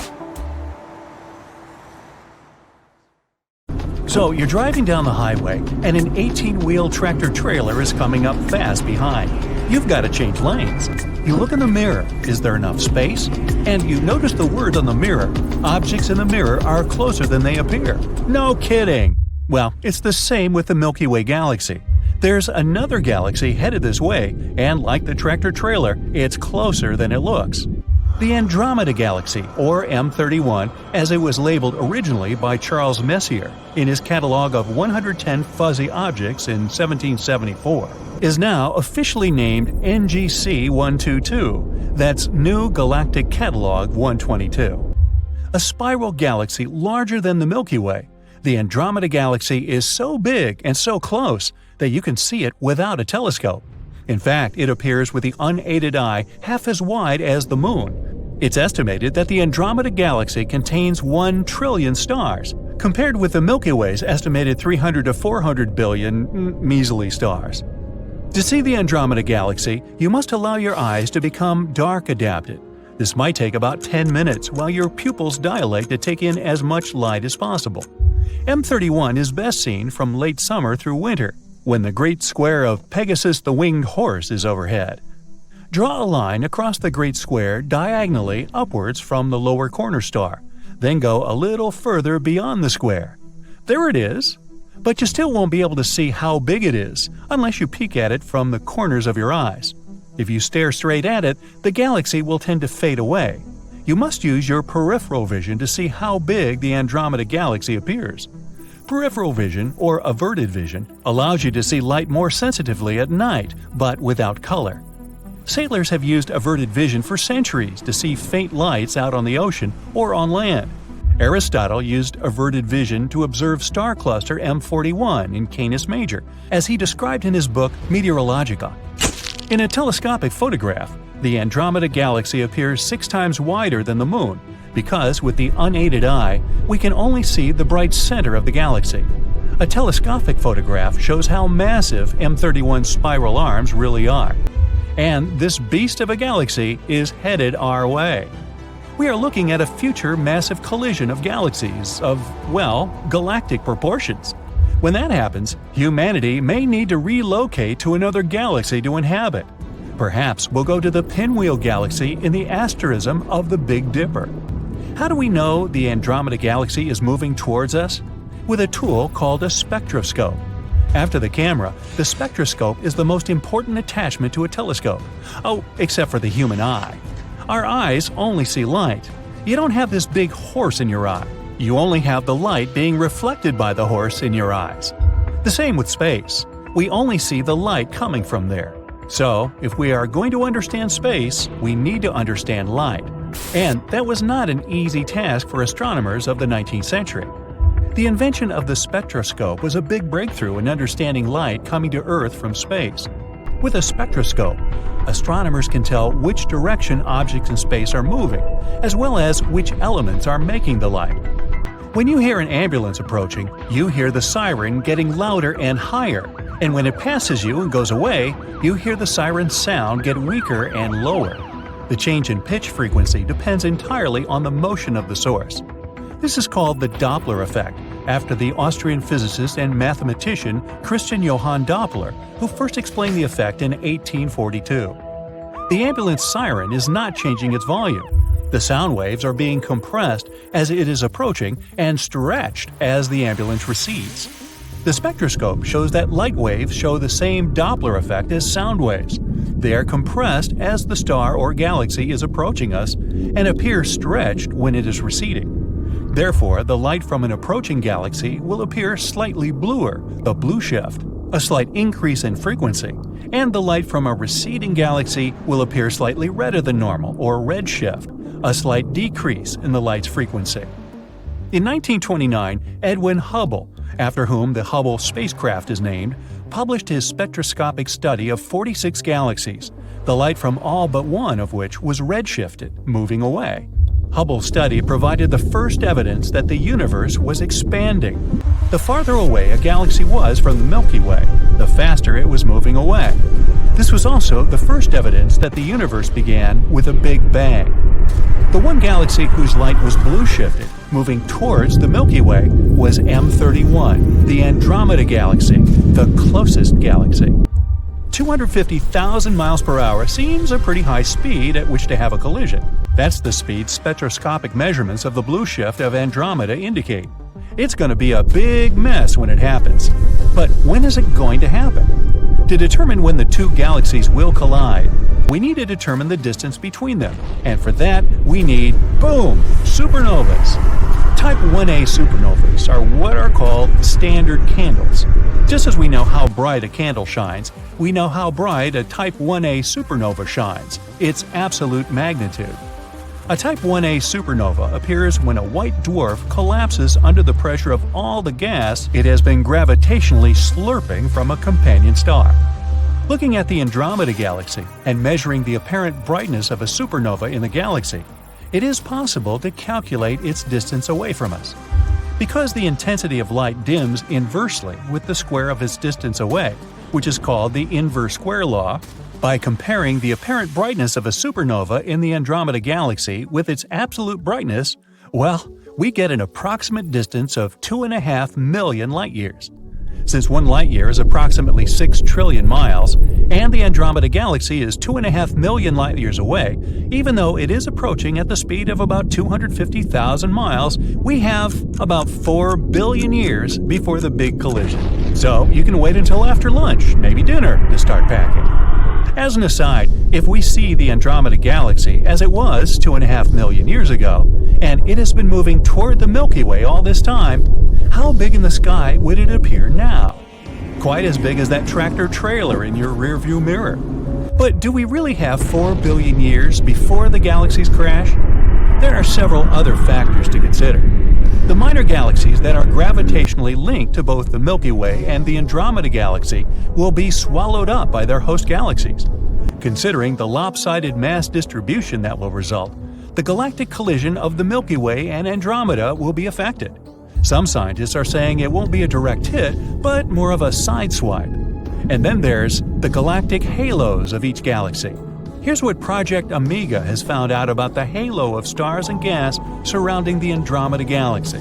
So you're driving down the highway, and an 18-wheel tractor-trailer is coming up fast behind. You've got to change lanes. You look in the mirror. Is there enough space? And you notice the words on the mirror. Objects in the mirror are closer than they appear. No kidding! Well, it's the same with the Milky Way galaxy. There's another galaxy headed this way, and like the tractor-trailer, it's closer than it looks. The Andromeda Galaxy, or M31, as it was labeled originally by Charles Messier in his catalog of 110 fuzzy objects in 1774, is now officially named NGC 122, that's New Galactic Catalog 122. A spiral galaxy larger than the Milky Way, the Andromeda Galaxy is so big and so close that you can see it without a telescope. In fact, it appears with the unaided eye half as wide as the Moon. It's estimated that the Andromeda Galaxy contains 1 trillion stars, compared with the Milky Way's estimated 300 to 400 billion measly stars. To see the Andromeda Galaxy, you must allow your eyes to become dark adapted. This might take about 10 minutes while your pupils dilate to take in as much light as possible. M31 is best seen from late summer through winter, when the great square of Pegasus the Winged Horse is overhead. Draw a line across the great square diagonally upwards from the lower corner star, then go a little further beyond the square. There it is! But you still won't be able to see how big it is, unless you peek at it from the corners of your eyes. If you stare straight at it, the galaxy will tend to fade away. You must use your peripheral vision to see how big the Andromeda Galaxy appears. Peripheral vision, or averted vision, allows you to see light more sensitively at night, but without color. Sailors have used averted vision for centuries to see faint lights out on the ocean or on land. Aristotle used averted vision to observe star cluster M41 in Canis Major, as he described in his book Meteorologica. In a telescopic photograph, the Andromeda Galaxy appears 6 times wider than the Moon, because with the unaided eye, we can only see the bright center of the galaxy. A telescopic photograph shows how massive M31's spiral arms really are. And this beast of a galaxy is headed our way. We are looking at a future massive collision of galaxies of, well, galactic proportions. When that happens, humanity may need to relocate to another galaxy to inhabit. Perhaps we'll go to the Pinwheel Galaxy in the asterism of the Big Dipper. How do we know the Andromeda Galaxy is moving towards us? With a tool called a spectroscope. After the camera, the spectroscope is the most important attachment to a telescope. Oh, except for the human eye. Our eyes only see light. You don't have this big horse in your eye. You only have the light being reflected by the horse in your eyes. The same with space. We only see the light coming from there. So, if we are going to understand space, we need to understand light. And that was not an easy task for astronomers of the 19th century. The invention of the spectroscope was a big breakthrough in understanding light coming to Earth from space. With a spectroscope, astronomers can tell which direction objects in space are moving, as well as which elements are making the light. When you hear an ambulance approaching, you hear the siren getting louder and higher. And when it passes you and goes away, you hear the siren's sound get weaker and lower. The change in pitch frequency depends entirely on the motion of the source. This is called the Doppler effect, after the Austrian physicist and mathematician Christian Johann Doppler, who first explained the effect in 1842. The ambulance siren is not changing its volume. The sound waves are being compressed as it is approaching and stretched as the ambulance recedes. The spectroscope shows that light waves show the same Doppler effect as sound waves. They are compressed as the star or galaxy is approaching us and appear stretched when it is receding. Therefore, the light from an approaching galaxy will appear slightly bluer, the blue shift, a slight increase in frequency, and the light from a receding galaxy will appear slightly redder than normal, or red shift, a slight decrease in the light's frequency. In 1929, Edwin Hubble, after whom the Hubble spacecraft is named, published his spectroscopic study of 46 galaxies, the light from all but one of which was redshifted, moving away. Hubble's study provided the first evidence that the universe was expanding. The farther away a galaxy was from the Milky Way, the faster it was moving away. This was also the first evidence that the universe began with a Big Bang. The one galaxy whose light was blue-shifted, moving towards the Milky Way, was M31, the Andromeda Galaxy, the closest galaxy. 250,000 miles per hour seems a pretty high speed at which to have a collision. That's the speed spectroscopic measurements of the blue shift of Andromeda indicate. It's going to be a big mess when it happens. But when is it going to happen? To determine when the two galaxies will collide, we need to determine the distance between them. And for that, we need, boom, supernovas. Type 1a supernovas are what are called standard candles. Just as we know how bright a candle shines, we know how bright a Type 1a supernova shines, its absolute magnitude. A Type 1a supernova appears when a white dwarf collapses under the pressure of all the gas it has been gravitationally slurping from a companion star. Looking at the Andromeda Galaxy and measuring the apparent brightness of a supernova in the galaxy, it is possible to calculate its distance away from us. Because the intensity of light dims inversely with the square of its distance away, which is called the inverse square law, by comparing the apparent brightness of a supernova in the Andromeda Galaxy with its absolute brightness, well, we get an approximate distance of 2.5 million light-years. Since 1 light-year is approximately 6 trillion miles, and the Andromeda Galaxy is 2.5 million light-years away, even though it is approaching at the speed of about 250,000 miles, we have about 4 billion years before the big collision. So you can wait until after lunch, maybe dinner, to start packing. As an aside, if we see the Andromeda Galaxy as it was 2.5 million years ago, and it has been moving toward the Milky Way all this time, how big in the sky would it appear now? Quite as big as that tractor trailer in your rearview mirror. But do we really have 4 billion years before the galaxies crash? There are several other factors to consider. The minor galaxies that are gravitationally linked to both the Milky Way and the Andromeda Galaxy will be swallowed up by their host galaxies. Considering the lopsided mass distribution that will result, the galactic collision of the Milky Way and Andromeda will be affected. Some scientists are saying it won't be a direct hit, but more of a sideswipe. And then there's the galactic halos of each galaxy. Here's what Project Omega has found out about the halo of stars and gas surrounding the Andromeda Galaxy.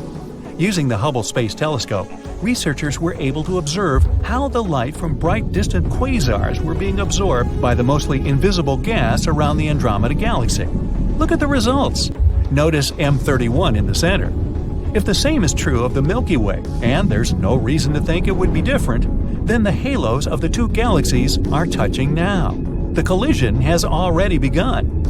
Using the Hubble Space Telescope, researchers were able to observe how the light from bright distant quasars were being absorbed by the mostly invisible gas around the Andromeda Galaxy. Look at the results. Notice M31 in the center. If the same is true of the Milky Way, and there's no reason to think it would be different, then the halos of the two galaxies are touching now. The collision has already begun.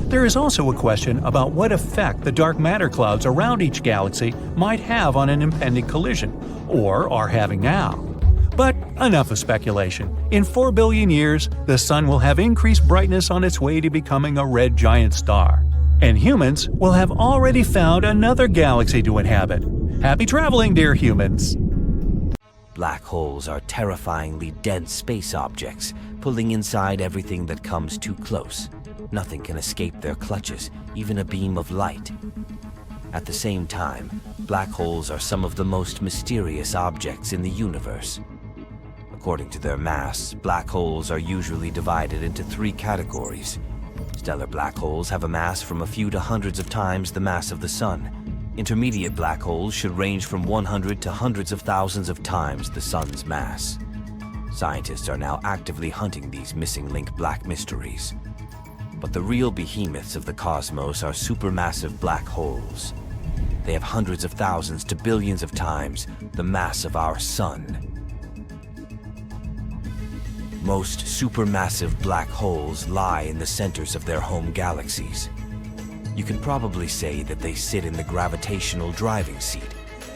There is also a question about what effect the dark matter clouds around each galaxy might have on an impending collision, or are having now. But enough of speculation. In 4 billion years, the Sun will have increased brightness on its way to becoming a red giant star. And humans will have already found another galaxy to inhabit. Happy traveling, dear humans! Black holes are terrifyingly dense space objects, pulling inside everything that comes too close. Nothing can escape their clutches, even a beam of light. At the same time, black holes are some of the most mysterious objects in the universe. According to their mass, black holes are usually divided into three categories. Stellar black holes have a mass from a few to hundreds of times the mass of the Sun. Intermediate black holes should range from 100 to hundreds of thousands of times the Sun's mass. Scientists are now actively hunting these missing link black mysteries. But the real behemoths of the cosmos are supermassive black holes. They have hundreds of thousands to billions of times the mass of our Sun. Most supermassive black holes lie in the centers of their home galaxies. You can probably say that they sit in the gravitational driving seat.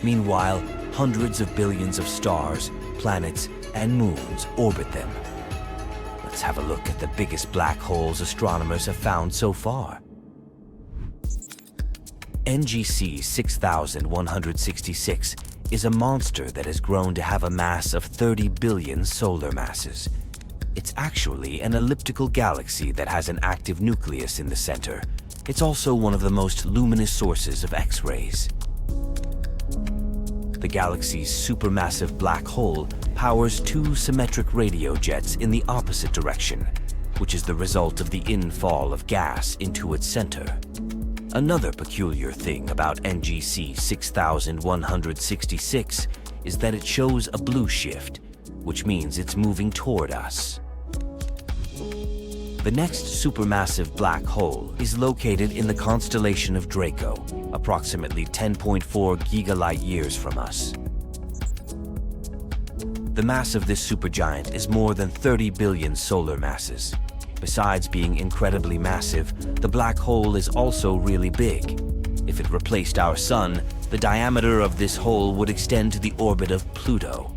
Meanwhile, hundreds of billions of stars, planets, and moons orbit them. Let's have a look at the biggest black holes astronomers have found so far. NGC 6166 is a monster that has grown to have a mass of 30 billion solar masses. It's actually an elliptical galaxy that has an active nucleus in the center. It's also one of the most luminous sources of X-rays. The galaxy's supermassive black hole powers two symmetric radio jets in the opposite direction, which is the result of the infall of gas into its center. Another peculiar thing about NGC 6166 is that it shows a blue shift, which means it's moving toward us. The next supermassive black hole is located in the constellation of Draco, approximately 10.4 gigalight years from us. The mass of this supergiant is more than 30 billion solar masses. Besides being incredibly massive, the black hole is also really big. If it replaced our Sun, the diameter of this hole would extend to the orbit of Pluto.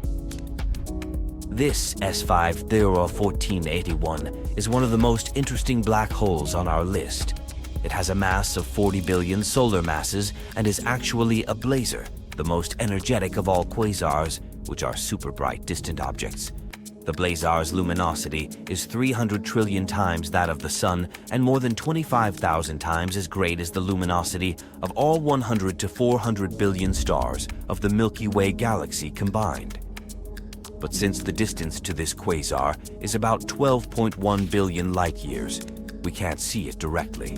This S5 Devour 1481 is one of the most interesting black holes on our list. It has a mass of 40 billion solar masses and is actually a blazar, the most energetic of all quasars, which are super bright distant objects. The blazar's luminosity is 300 trillion times that of the Sun and more than 25,000 times as great as the luminosity of all 100 to 400 billion stars of the Milky Way galaxy combined. But since the distance to this quasar is about 12.1 billion light-years, we can't see it directly.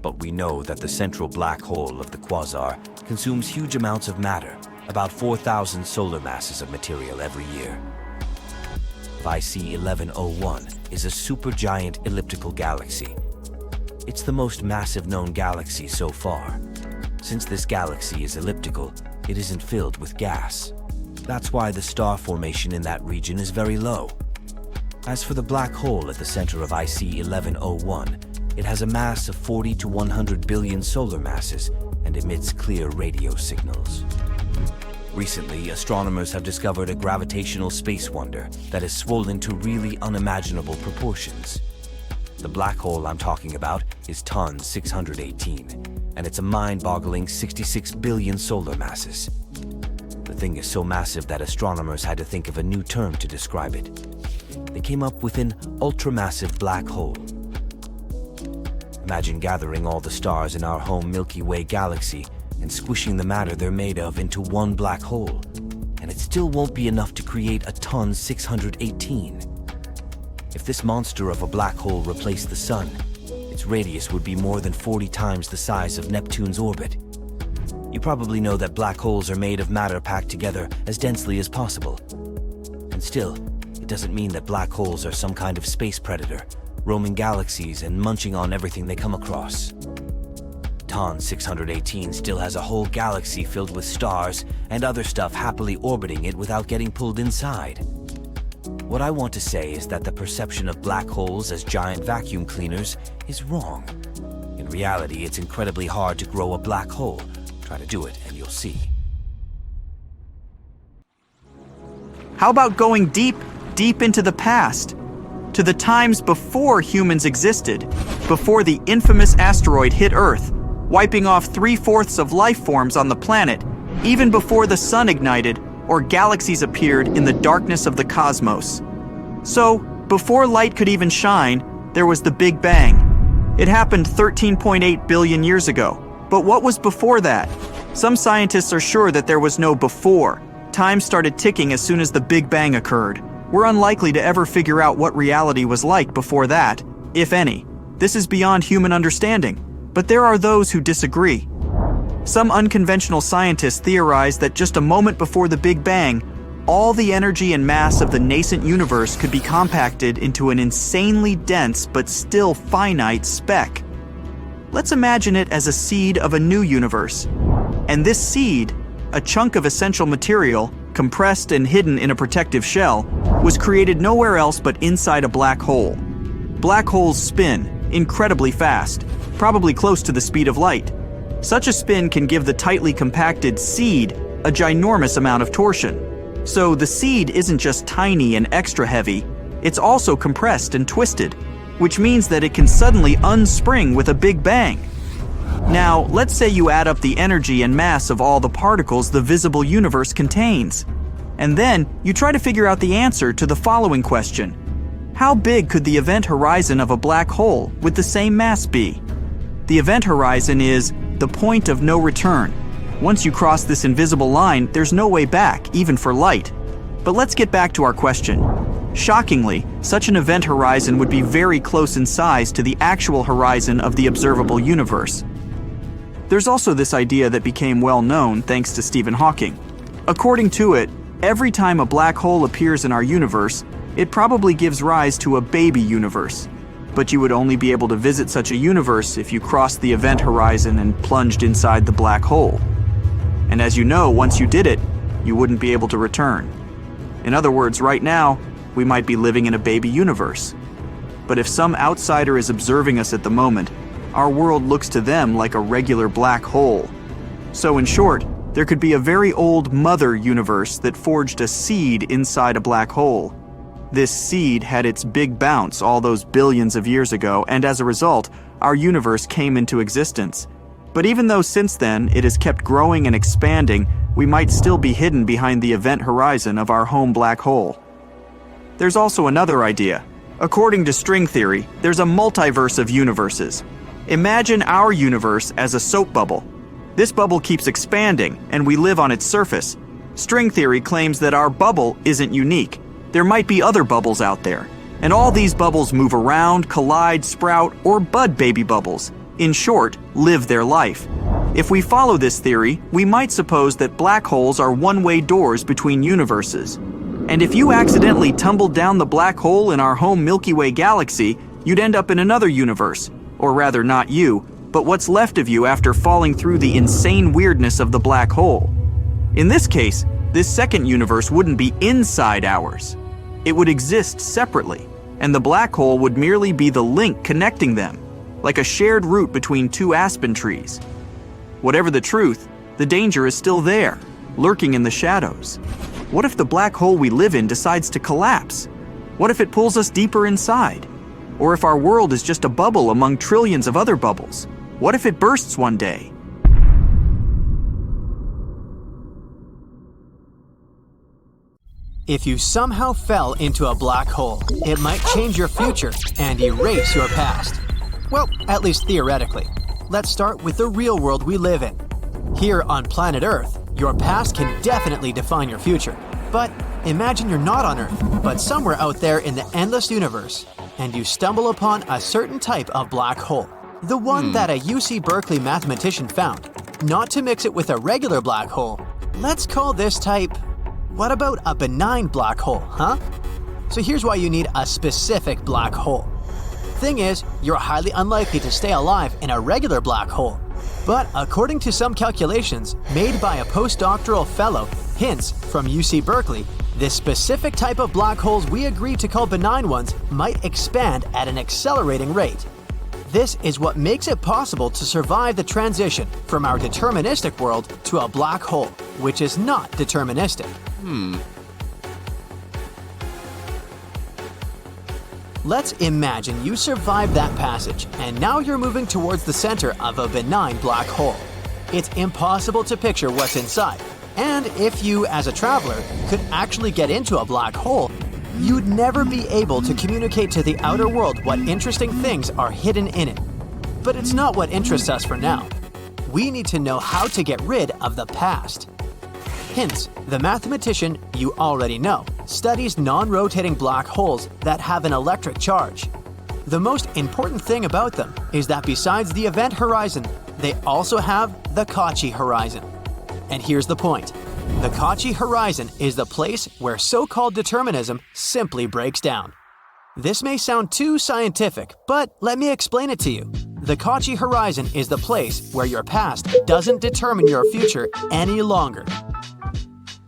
But we know that the central black hole of the quasar consumes huge amounts of matter, about 4,000 solar masses of material every year. IC 1101 is a supergiant elliptical galaxy. It's the most massive known galaxy so far. Since this galaxy is elliptical, it isn't filled with gas. That's why the star formation in that region is very low. As for the black hole at the center of IC 1101, it has a mass of 40 to 100 billion solar masses and emits clear radio signals. Recently, astronomers have discovered a gravitational space wonder that is swollen to really unimaginable proportions. The black hole I'm talking about is TON 618, and it's a mind-boggling 66 billion solar masses. The thing is so massive that astronomers had to think of a new term to describe it. They came up with an ultramassive black hole. Imagine gathering all the stars in our home Milky Way galaxy and squishing the matter they're made of into one black hole, and it still won't be enough to create a TON 618. If this monster of a black hole replaced the Sun, its radius would be more than 40 times the size of Neptune's orbit. You probably know that black holes are made of matter packed together as densely as possible. And still, it doesn't mean that black holes are some kind of space predator, roaming galaxies and munching on everything they come across. TON 618 still has a whole galaxy filled with stars and other stuff happily orbiting it without getting pulled inside. What I want to say is that the perception of black holes as giant vacuum cleaners is wrong. In reality, it's incredibly hard to grow a black hole. Try to do it and you'll see. How about going deep, deep into the past? To the times before humans existed, before the infamous asteroid hit Earth, wiping off 3/4 of life forms on the planet, even before the Sun ignited or galaxies appeared in the darkness of the cosmos. So, before light could even shine, there was the Big Bang. It happened 13.8 billion years ago. But what was before that? Some scientists are sure that there was no before. Time started ticking as soon as the Big Bang occurred. We're unlikely to ever figure out what reality was like before that, if any. This is beyond human understanding, but there are those who disagree. Some unconventional scientists theorize that just a moment before the Big Bang, all the energy and mass of the nascent universe could be compacted into an insanely dense but still finite speck. Let's imagine it as a seed of a new universe. And this seed, a chunk of essential material, compressed and hidden in a protective shell, was created nowhere else but inside a black hole. Black holes spin incredibly fast, probably close to the speed of light. Such a spin can give the tightly compacted seed a ginormous amount of torsion. So the seed isn't just tiny and extra heavy, it's also compressed and twisted, which means that it can suddenly unspring with a big bang. Now, let's say you add up the energy and mass of all the particles the visible universe contains. And then you try to figure out the answer to the following question. How big could the event horizon of a black hole with the same mass be? The event horizon is the point of no return. Once you cross this invisible line, there's no way back, even for light. But let's get back to our question. Shockingly, such an event horizon would be very close in size to the actual horizon of the observable universe. There's also this idea that became well known thanks to Stephen Hawking. According to it, every time a black hole appears in our universe, it probably gives rise to a baby universe. But you would only be able to visit such a universe if you crossed the event horizon and plunged inside the black hole. And as you know, once you did it, you wouldn't be able to return. In other words, right now, we might be living in a baby universe. But if some outsider is observing us at the moment, our world looks to them like a regular black hole. So in short, there could be a very old mother universe that forged a seed inside a black hole. This seed had its big bounce all those billions of years ago, and as a result, our universe came into existence. But even though since then it has kept growing and expanding, we might still be hidden behind the event horizon of our home black hole. There's also another idea. According to string theory, there's a multiverse of universes. Imagine our universe as a soap bubble. This bubble keeps expanding, and we live on its surface. String theory claims that our bubble isn't unique. There might be other bubbles out there, and all these bubbles move around, collide, sprout, or bud baby bubbles. In short, live their life. If we follow this theory, we might suppose that black holes are one-way doors between universes. And if you accidentally tumbled down the black hole in our home Milky Way galaxy, you'd end up in another universe. Or rather, not you, but what's left of you after falling through the insane weirdness of the black hole. In this case, this second universe wouldn't be inside ours. It would exist separately, and the black hole would merely be the link connecting them, like a shared route between two aspen trees. Whatever the truth, the danger is still there, lurking in the shadows. What if the black hole we live in decides to collapse? What if it pulls us deeper inside? Or if our world is just a bubble among trillions of other bubbles? What if it bursts one day? If you somehow fell into a black hole, it might change your future and erase your past. Well, at least theoretically. Let's start with the real world we live in. Here on planet Earth, your past can definitely define your future. But imagine you're not on Earth, but somewhere out there in the endless universe, and you stumble upon a certain type of black hole. The one that a UC Berkeley mathematician found. Not to mix it with a regular black hole, let's call this type, what about a benign black hole, huh? So here's why you need a specific black hole. Thing is, you're highly unlikely to stay alive in a regular black hole. But according to some calculations made by a postdoctoral fellow, Hinz, from UC Berkeley, this specific type of black holes we agree to call benign ones might expand at an accelerating rate. This is what makes it possible to survive the transition from our deterministic world to a black hole, which is not deterministic. Let's imagine you survived that passage, and now you're moving towards the center of a benign black hole. It's impossible to picture what's inside, and if you, as a traveler, could actually get into a black hole, you'd never be able to communicate to the outer world what interesting things are hidden in it. But it's not what interests us for now. We need to know how to get rid of the past. Hinz, the mathematician you already know, studies non-rotating black holes that have an electric charge. The most important thing about them is that besides the event horizon, they also have the Kachi horizon. And here's the point. The Kachi horizon is the place where so-called determinism simply breaks down. This may sound too scientific, but let me explain it to you. The Kachi horizon is the place where your past doesn't determine your future any longer.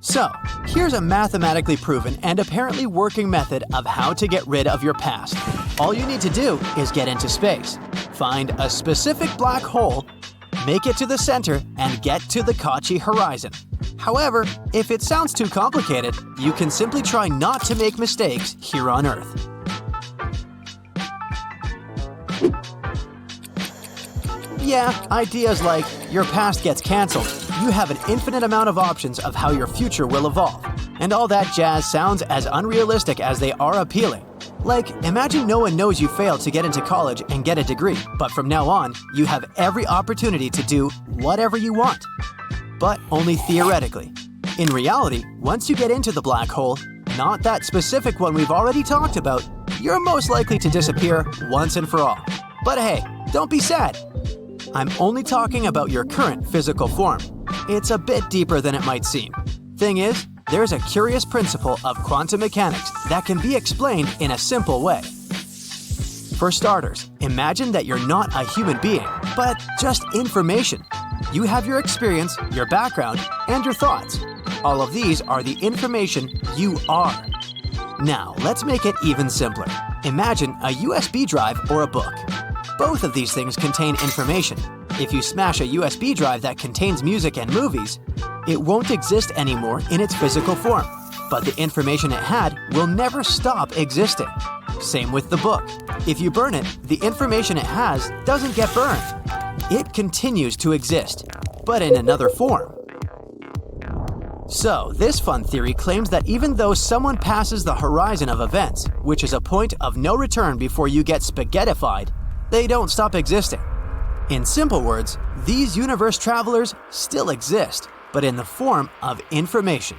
So, here's a mathematically proven and apparently working method of how to get rid of your past. All you need to do is get into space, find a specific black hole, make it to the center, and get to the Kachi horizon. However, if it sounds too complicated, you can simply try not to make mistakes here on Earth. Yeah, ideas like your past gets cancelled, you have an infinite amount of options of how your future will evolve, and all that jazz sounds as unrealistic as they are appealing. Like, imagine no one knows you failed to get into college and get a degree, but from now on, you have every opportunity to do whatever you want. But only theoretically. In reality, once you get into the black hole, not that specific one we've already talked about, you're most likely to disappear once and for all. But hey, don't be sad. I'm only talking about your current physical form. It's a bit deeper than it might seem. Thing is, there's a curious principle of quantum mechanics that can be explained in a simple way. For starters, imagine that you're not a human being, but just information. You have your experience, your background, and your thoughts. All of these are the information you are. Now, let's make it even simpler. Imagine a USB drive or a book. Both of these things contain information. If you smash a USB drive that contains music and movies, it won't exist anymore in its physical form, but the information it had will never stop existing. Same with the book. If you burn it, the information it has doesn't get burned. It continues to exist, but in another form. So, this fun theory claims that even though someone passes the horizon of events, which is a point of no return before you get spaghettified, they don't stop existing. In simple words, these universe travelers still exist, but in the form of information.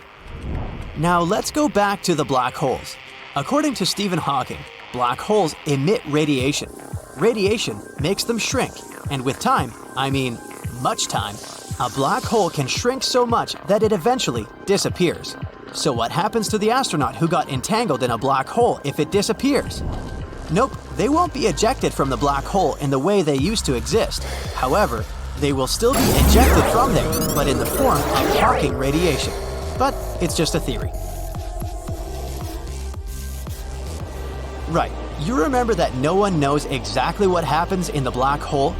Now let's go back to the black holes. According to Stephen Hawking, black holes emit radiation. Radiation makes them shrink, and with time, I mean much time, a black hole can shrink so much that it eventually disappears. So what happens to the astronaut who got entangled in a black hole if it disappears? Nope, they won't be ejected from the black hole in the way they used to exist. However, they will still be ejected from there, but in the form of Hawking radiation. But it's just a theory. Right, you remember that no one knows exactly what happens in the black hole?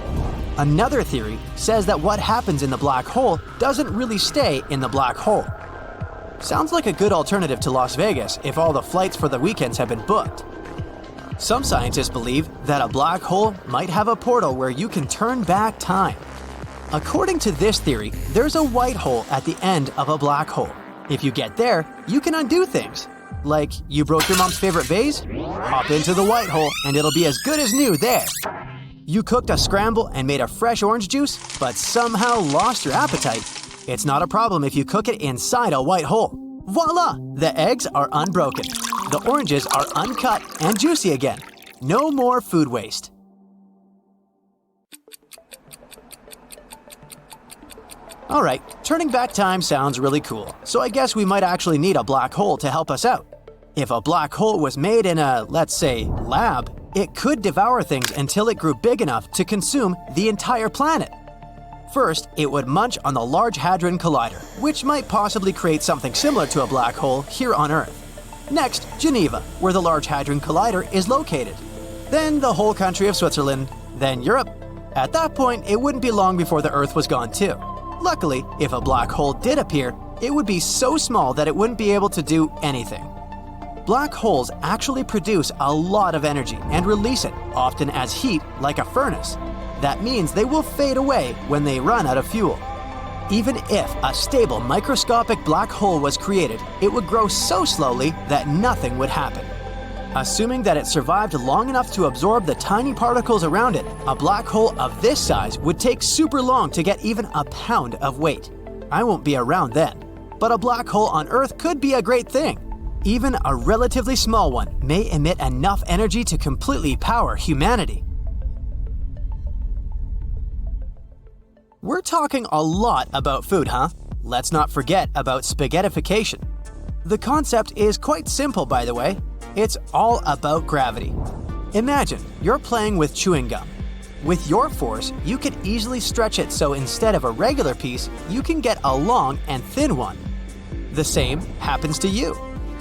Another theory says that what happens in the black hole doesn't really stay in the black hole. Sounds like a good alternative to Las Vegas if all the flights for the weekends have been booked. Some scientists believe that a black hole might have a portal where you can turn back time. According to this theory, there's a white hole at the end of a black hole. If you get there, you can undo things. Like, you broke your mom's favorite vase? Hop into the white hole and it'll be as good as new there. You cooked a scramble and made a fresh orange juice, but somehow lost your appetite. It's not a problem if you cook it inside a white hole. Voila! The eggs are unbroken. The oranges are uncut and juicy again. No more food waste. Alright, turning back time sounds really cool, so I guess we might actually need a black hole to help us out. If a black hole was made in a, let's say, lab, it could devour things until it grew big enough to consume the entire planet. First, it would munch on the Large Hadron Collider, which might possibly create something similar to a black hole here on Earth. Next, Geneva, where the Large Hadron Collider is located. Then the whole country of Switzerland, then Europe. At that point, it wouldn't be long before the Earth was gone too. Luckily, if a black hole did appear, it would be so small that it wouldn't be able to do anything. Black holes actually produce a lot of energy and release it, often as heat, like a furnace. That means they will fade away when they run out of fuel. Even if a stable microscopic black hole was created, it would grow so slowly that nothing would happen. Assuming that it survived long enough to absorb the tiny particles around it, a black hole of this size would take super long to get even a pound of weight. I won't be around then. But a black hole on Earth could be a great thing. Even a relatively small one may emit enough energy to completely power humanity. We're talking a lot about food, huh? Let's not forget about spaghettification. The concept is quite simple, by the way. It's all about gravity. Imagine you're playing with chewing gum. With your force, you could easily stretch it so instead of a regular piece, you can get a long and thin one. The same happens to you.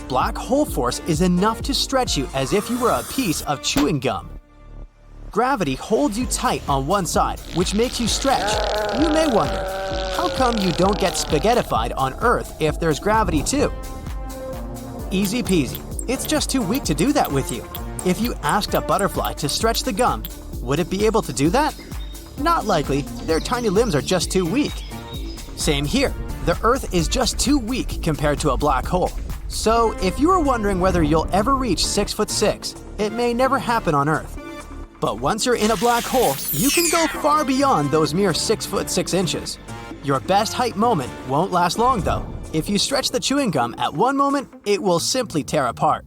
Black hole force is enough to stretch you as if you were a piece of chewing gum. Gravity holds you tight on one side, which makes you stretch. You may wonder, how come you don't get spaghettified on Earth if there's gravity too? Easy peasy. It's just too weak to do that with you. If you asked a butterfly to stretch the gum, would it be able to do that? Not likely. Their tiny limbs are just too weak. Same here. The Earth is just too weak compared to a black hole. So if you were wondering whether you'll ever reach 6'6", it may never happen on Earth. But once you're in a black hole, you can go far beyond those mere 6'6 inches. Your best height moment won't last long though. If you stretch the chewing gum at one moment, it will simply tear apart.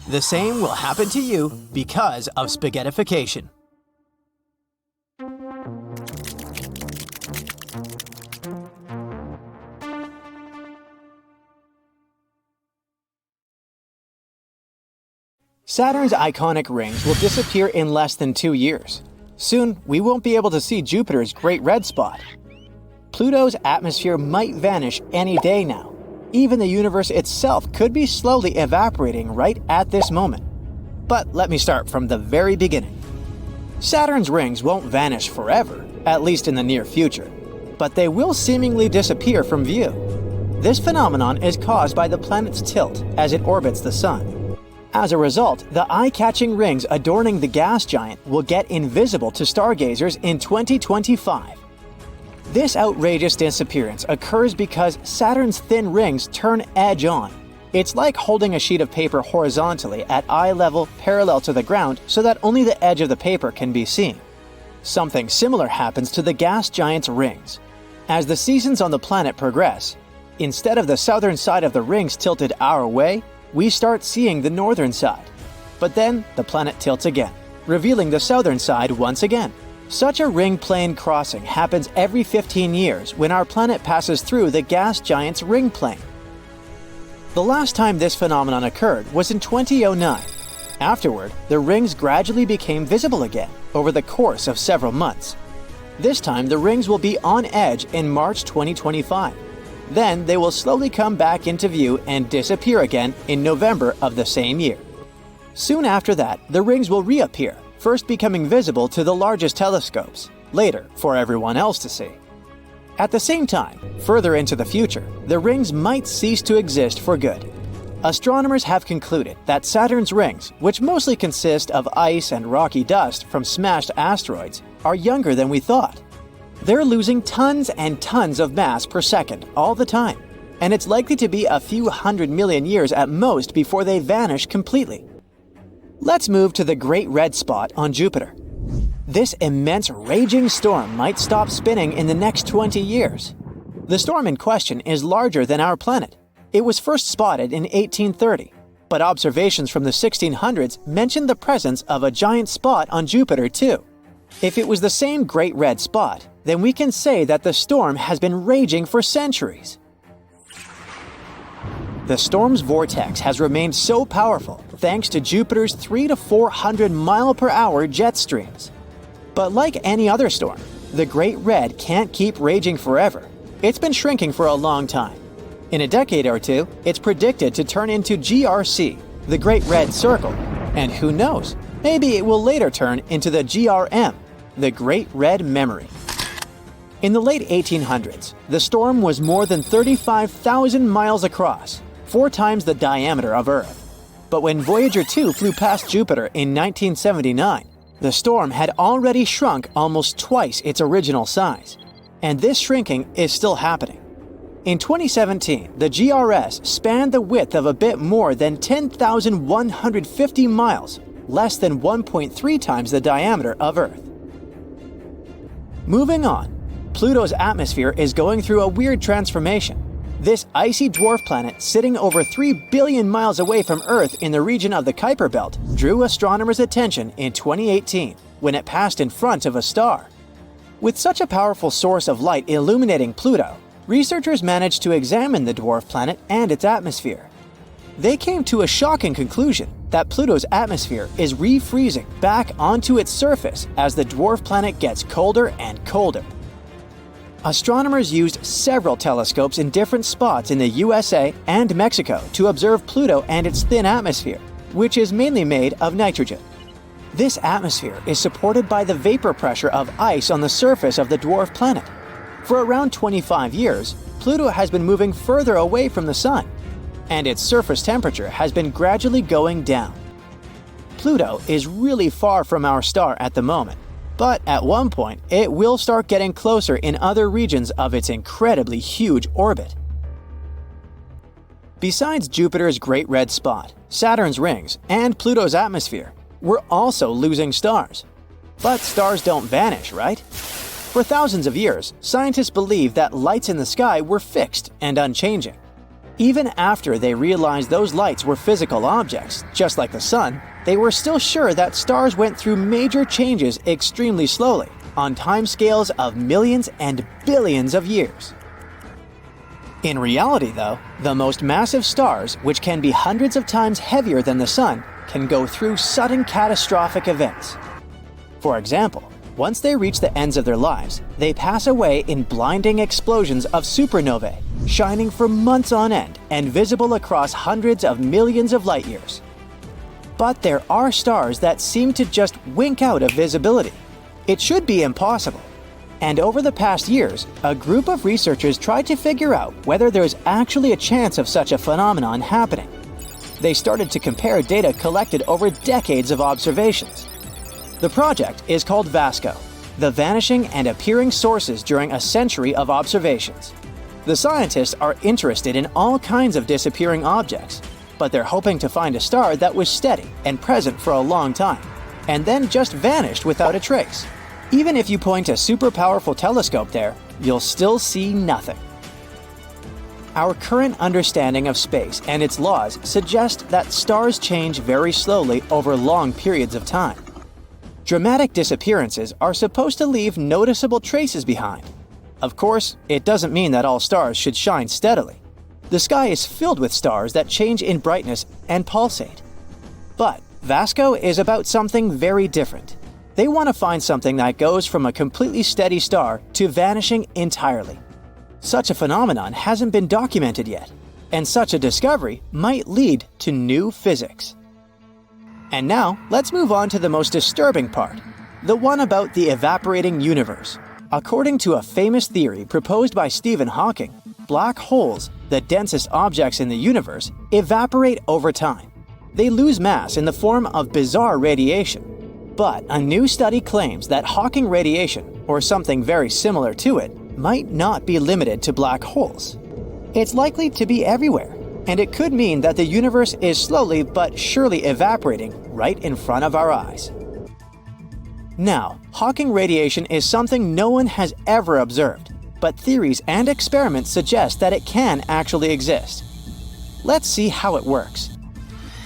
The same will happen to you because of spaghettification. Saturn's iconic rings will disappear in less than 2 years. Soon, we won't be able to see Jupiter's Great Red Spot. Pluto's atmosphere might vanish any day now. Even the universe itself could be slowly evaporating right at this moment. But let me start from the very beginning. Saturn's rings won't vanish forever, at least in the near future, but they will seemingly disappear from view. This phenomenon is caused by the planet's tilt as it orbits the Sun. As a result, the eye-catching rings adorning the gas giant will get invisible to stargazers in 2025. This outrageous disappearance occurs because Saturn's thin rings turn edge-on. It's like holding a sheet of paper horizontally at eye level parallel to the ground so that only the edge of the paper can be seen. Something similar happens to the gas giant's rings. As the seasons on the planet progress, instead of the southern side of the rings tilted our way, we start seeing the northern side. But then the planet tilts again, revealing the southern side once again. Such a ring plane crossing happens every 15 years when our planet passes through the gas giant's ring plane. The last time this phenomenon occurred was in 2009. Afterward, the rings gradually became visible again over the course of several months. This time, the rings will be on edge in March 2025. Then they will slowly come back into view and disappear again in November of the same year. Soon after that, the rings will reappear, first becoming visible to the largest telescopes, later for everyone else to see. At the same time, further into the future, the rings might cease to exist for good. Astronomers have concluded that Saturn's rings, which mostly consist of ice and rocky dust from smashed asteroids, are younger than we thought. They're losing tons and tons of mass per second all the time, and it's likely to be a few 100 million years at most before they vanish completely. Let's move to the Great Red Spot on Jupiter. This immense raging storm might stop spinning in the next 20 years. The storm in question is larger than our planet. It was first spotted in 1830, but observations from the 1600s mentioned the presence of a giant spot on Jupiter too. If it was the same Great Red Spot, then we can say that the storm has been raging for centuries. The storm's vortex has remained so powerful thanks to Jupiter's 300 to 400 mile-per-hour jet streams. But like any other storm, the Great Red can't keep raging forever. It's been shrinking for a long time. In a decade or two, it's predicted to turn into GRC, the Great Red Circle, and who knows, maybe it will later turn into the GRM, the Great Red Memory. In the late 1800s, the storm was more than 35,000 miles across, 4 times the diameter of Earth. But when Voyager 2 flew past Jupiter in 1979, the storm had already shrunk almost twice its original size. And this shrinking is still happening. In 2017, the GRS spanned the width of a bit more than 10,150 miles, less than 1.3 times the diameter of Earth. Moving on, Pluto's atmosphere is going through a weird transformation. This icy dwarf planet, sitting over 3 billion miles away from Earth in the region of the Kuiper Belt, drew astronomers' attention in 2018 when it passed in front of a star. With such a powerful source of light illuminating Pluto, researchers managed to examine the dwarf planet and its atmosphere. They came to a shocking conclusion that Pluto's atmosphere is refreezing back onto its surface as the dwarf planet gets colder and colder. Astronomers used several telescopes in different spots in the USA and Mexico to observe Pluto and its thin atmosphere, which is mainly made of nitrogen. This atmosphere is supported by the vapor pressure of ice on the surface of the dwarf planet. For around 25 years, Pluto has been moving further away from the Sun, and its surface temperature has been gradually going down. Pluto is really far from our star at the moment, but at one point it will start getting closer in other regions of its incredibly huge orbit. Besides Jupiter's Great Red Spot, Saturn's rings, and Pluto's atmosphere, we're also losing stars. But stars don't vanish, right? For thousands of years, scientists believed that lights in the sky were fixed and unchanging. Even after they realized those lights were physical objects, just like the Sun, they were still sure that stars went through major changes extremely slowly, on timescales of millions and billions of years. In reality, though, the most massive stars, which can be hundreds of times heavier than the Sun, can go through sudden catastrophic events. For example, once they reach the ends of their lives, they pass away in blinding explosions of supernovae, shining for months on end and visible across hundreds of millions of light years. But there are stars that seem to just wink out of visibility. It should be impossible. And over the past years, a group of researchers tried to figure out whether there's actually a chance of such a phenomenon happening. They started to compare data collected over decades of observations. The project is called VASCO, the Vanishing and Appearing Sources During a Century of Observations. The scientists are interested in all kinds of disappearing objects, but they're hoping to find a star that was steady and present for a long time, and then just vanished without a trace. Even if you point a super powerful telescope there, you'll still see nothing. Our current understanding of space and its laws suggest that stars change very slowly over long periods of time. Dramatic disappearances are supposed to leave noticeable traces behind. Of course, it doesn't mean that all stars should shine steadily. The sky is filled with stars that change in brightness and pulsate. But VASCO is about something very different. They want to find something that goes from a completely steady star to vanishing entirely. Such a phenomenon hasn't been documented yet, and such a discovery might lead to new physics. And now, let's move on to the most disturbing part, the one about the evaporating universe. According to a famous theory proposed by Stephen Hawking, black holes, the densest objects in the universe, evaporate over time. They lose mass in the form of bizarre radiation. But a new study claims that Hawking radiation, or something very similar to it, might not be limited to black holes. It's likely to be everywhere, and it could mean that the universe is slowly but surely evaporating right in front of our eyes. Now, Hawking radiation is something no one has ever observed, but theories and experiments suggest that it can actually exist. Let's see how it works.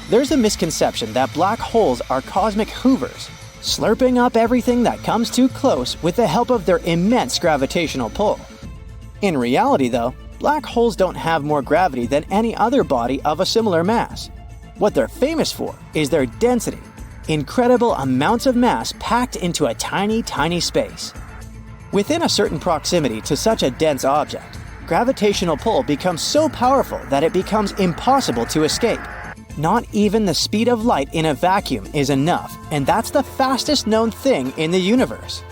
There's a misconception that black holes are cosmic hoovers, slurping up everything that comes too close with the help of their immense gravitational pull. In reality, though, black holes don't have more gravity than any other body of a similar mass. What they're famous for is their density, incredible amounts of mass packed into a tiny, tiny space. Within a certain proximity to such a dense object, gravitational pull becomes so powerful that it becomes impossible to escape. Not even the speed of light in a vacuum is enough, and that's the fastest known thing in the universe.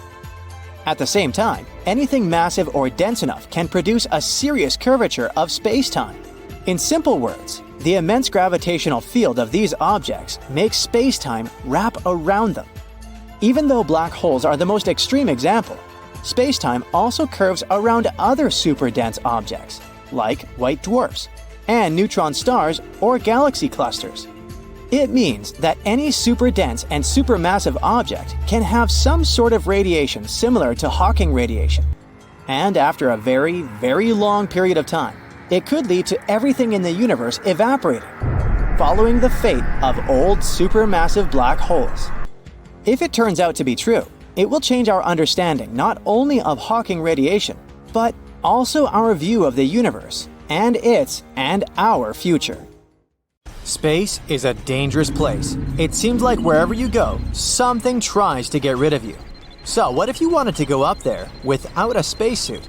At the same time, anything massive or dense enough can produce a serious curvature of space-time. In simple words, the immense gravitational field of these objects makes space-time wrap around them. Even though black holes are the most extreme example, space-time also curves around other super-dense objects, like white dwarfs, and neutron stars or galaxy clusters. It means that any super-dense and supermassive object can have some sort of radiation similar to Hawking radiation. And after a very, very long period of time, It could lead to everything in the universe evaporating, following the fate of old supermassive black holes. If it turns out to be true, it will change our understanding not only of Hawking radiation, but also our view of the universe and its and our future. Space is a dangerous place. It seems like wherever you go, something tries to get rid of you. So what if you wanted to go up there without a spacesuit?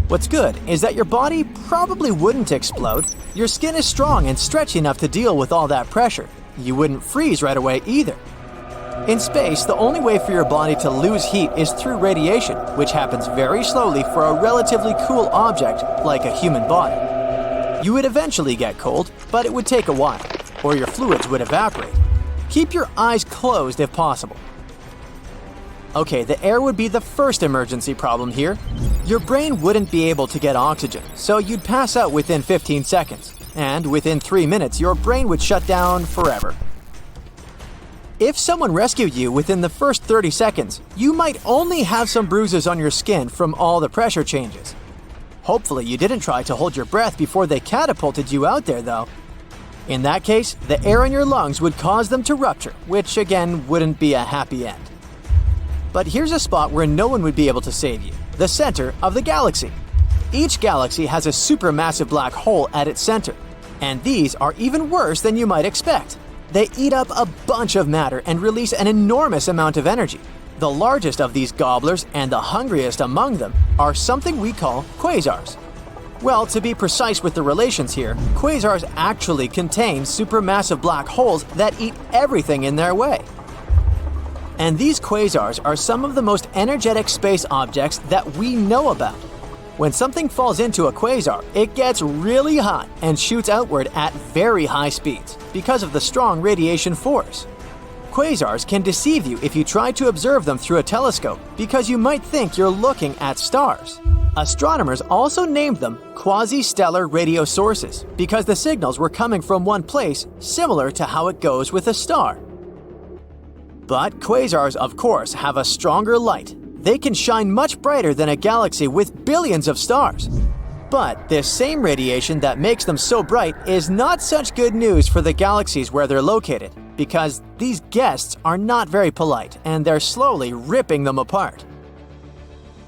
What's good is that your body probably wouldn't explode. Your skin is strong and stretchy enough to deal with all that pressure. You wouldn't freeze right away either. In space, the only way for your body to lose heat is through radiation, which happens very slowly for a relatively cool object like a human body. You would eventually get cold, but it would take a while, or your fluids would evaporate. Keep your eyes closed if possible. Okay, the air would be the first emergency problem here. Your brain wouldn't be able to get oxygen, so you'd pass out within 15 seconds, and within 3 minutes your brain would shut down forever. If someone rescued you within the first 30 seconds, you might only have some bruises on your skin from all the pressure changes. Hopefully you didn't try to hold your breath before they catapulted you out there though. In that case, the air in your lungs would cause them to rupture, which again wouldn't be a happy end. But here's a spot where no one would be able to save you: the center of the galaxy. Each galaxy has a supermassive black hole at its center, and these are even worse than you might expect. They eat up a bunch of matter and release an enormous amount of energy. The largest of these gobblers and the hungriest among them are something we call quasars. Well, to be precise with the relations here, quasars actually contain supermassive black holes that eat everything in their way. And these quasars are some of the most energetic space objects that we know about. When something falls into a quasar, it gets really hot and shoots outward at very high speeds because of the strong radiation force. Quasars can deceive you if you try to observe them through a telescope because you might think you're looking at stars. Astronomers also named them quasi-stellar radio sources because the signals were coming from one place, similar to how it goes with a star. But quasars, of course, have a stronger light. They can shine much brighter than a galaxy with billions of stars. But this same radiation that makes them so bright is not such good news for the galaxies where they're located, because these guests are not very polite and they're slowly ripping them apart.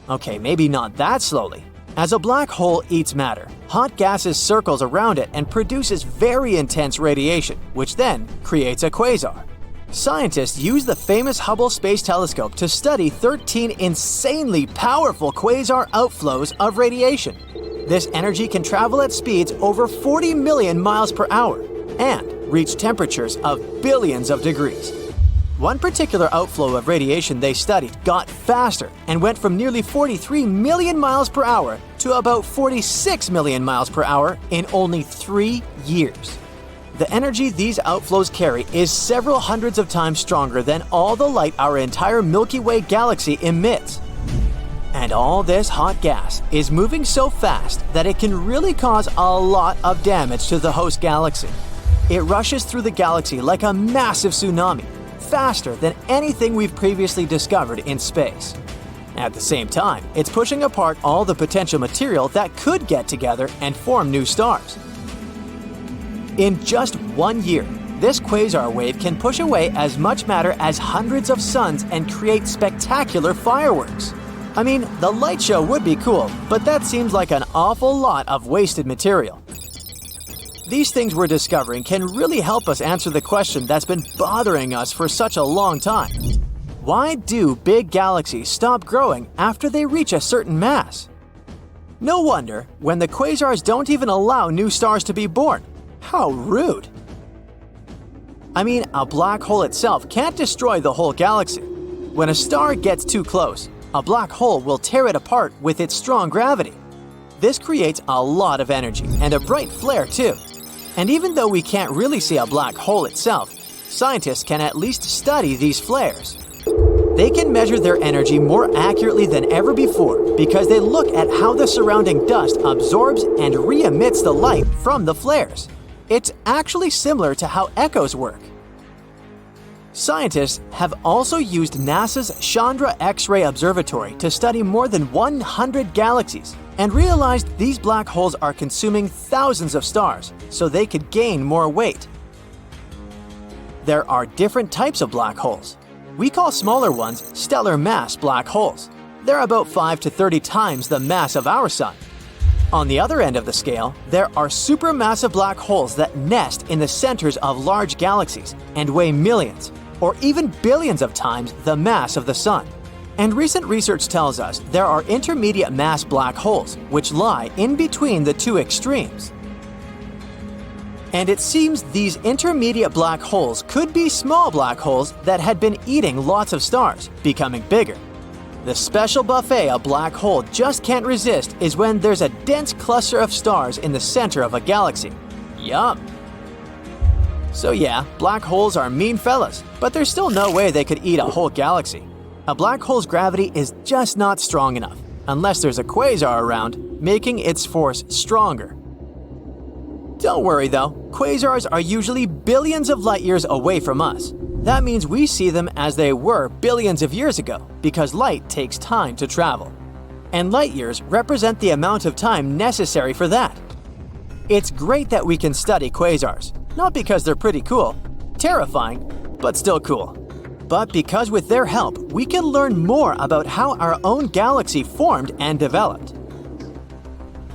Okay, maybe not that slowly. As a black hole eats matter, hot gases circles around it and produces very intense radiation, which then creates a quasar. Scientists use the famous Hubble Space Telescope to study 13 insanely powerful quasar outflows of radiation. This energy can travel at speeds over 40 million miles per hour and reach temperatures of billions of degrees. One particular outflow of radiation they studied got faster and went from nearly 43 million miles per hour to about 46 million miles per hour in only 3 years. The energy these outflows carry is several hundreds of times stronger than all the light our entire Milky Way galaxy emits. And all this hot gas is moving so fast that it can really cause a lot of damage to the host galaxy. It rushes through the galaxy like a massive tsunami, faster than anything we've previously discovered in space. At the same time, it's pushing apart all the potential material that could get together and form new stars. In just 1 year, this quasar wave can push away as much matter as hundreds of suns and create spectacular fireworks. I mean, the light show would be cool, but that seems like an awful lot of wasted material. These things we're discovering can really help us answer the question that's been bothering us for such a long time. Why do big galaxies stop growing after they reach a certain mass? No wonder when the quasars don't even allow new stars to be born. How rude! I mean, a black hole itself can't destroy the whole galaxy. When a star gets too close, a black hole will tear it apart with its strong gravity. This creates a lot of energy and a bright flare too. And even though we can't really see a black hole itself, scientists can at least study these flares. They can measure their energy more accurately than ever before because they look at how the surrounding dust absorbs and re-emits the light from the flares. It's actually similar to how echoes work. Scientists have also used NASA's Chandra X-ray Observatory to study more than 100 galaxies and realized these black holes are consuming thousands of stars, so they could gain more weight. There are different types of black holes. We call smaller ones stellar mass black holes. They're about 5 to 30 times the mass of our Sun. On the other end of the scale, there are supermassive black holes that nest in the centers of large galaxies and weigh millions, or even billions of times the mass of the Sun. And recent research tells us there are intermediate mass black holes, which lie in between the two extremes. And it seems these intermediate black holes could be small black holes that had been eating lots of stars, becoming bigger. The special buffet a black hole just can't resist is when there's a dense cluster of stars in the center of a galaxy. Yum! So yeah, black holes are mean fellas, but there's still no way they could eat a whole galaxy. A black hole's gravity is just not strong enough, unless there's a quasar around, making its force stronger. Don't worry though, quasars are usually billions of light years away from us. That means we see them as they were billions of years ago, because light takes time to travel. And light years represent the amount of time necessary for that. It's great that we can study quasars, not because they're pretty cool, terrifying, but still cool. But because with their help, we can learn more about how our own galaxy formed and developed.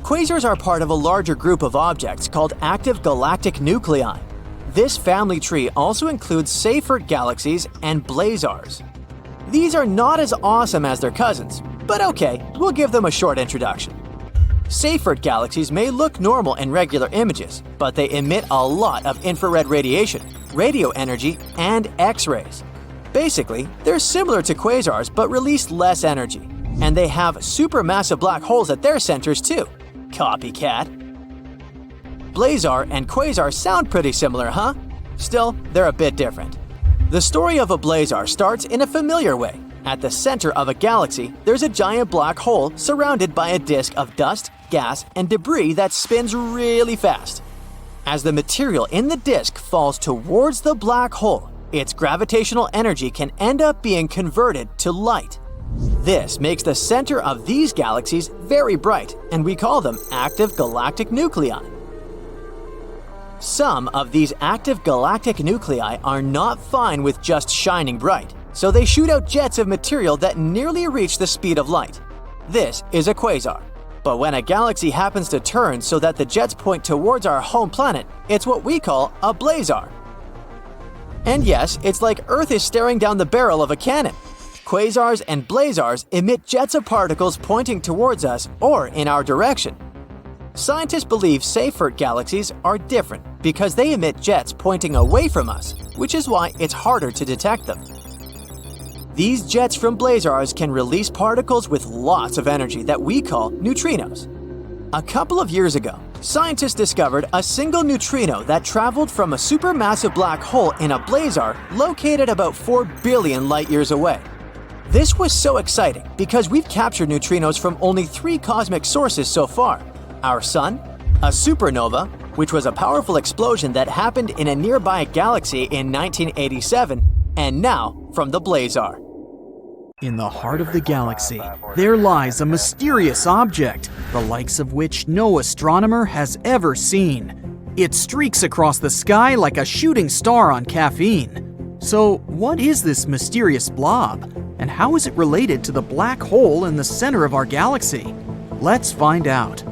Quasars are part of a larger group of objects called active galactic nuclei. This family tree also includes Seyfert galaxies and blazars. These are not as awesome as their cousins, but okay, we'll give them a short introduction. Seyfert galaxies may look normal in regular images, but they emit a lot of infrared radiation, radio energy, and X-rays. Basically, they're similar to quasars but release less energy, and they have supermassive black holes at their centers too. Copycat. Blazar and quasar sound pretty similar, huh? Still, they're a bit different. The story of a blazar starts in a familiar way. At the center of a galaxy, there's a giant black hole surrounded by a disk of dust, gas, and debris that spins really fast. As the material in the disk falls towards the black hole, its gravitational energy can end up being converted to light. This makes the center of these galaxies very bright, and we call them active galactic nuclei. Some of these active galactic nuclei are not fine with just shining bright, so they shoot out jets of material that nearly reach the speed of light. This is a quasar. But when a galaxy happens to turn so that the jets point towards our home planet, it's what we call a blazar. And yes, it's like Earth is staring down the barrel of a cannon. Quasars and blazars emit jets of particles pointing towards us or in our direction. Scientists believe Seyfert galaxies are different because they emit jets pointing away from us, which is why it's harder to detect them. These jets from blazars can release particles with lots of energy that we call neutrinos. A couple of years ago, scientists discovered a single neutrino that traveled from a supermassive black hole in a blazar located about 4 billion light-years away. This was so exciting because we've captured neutrinos from only 3 cosmic sources so far: our Sun, a supernova, which was a powerful explosion that happened in a nearby galaxy in 1987, and now from the blazar. In the heart of the galaxy, there lies a mysterious object, the likes of which no astronomer has ever seen. It streaks across the sky like a shooting star on caffeine. So, what is this mysterious blob? And how is it related to the black hole in the center of our galaxy? Let's find out.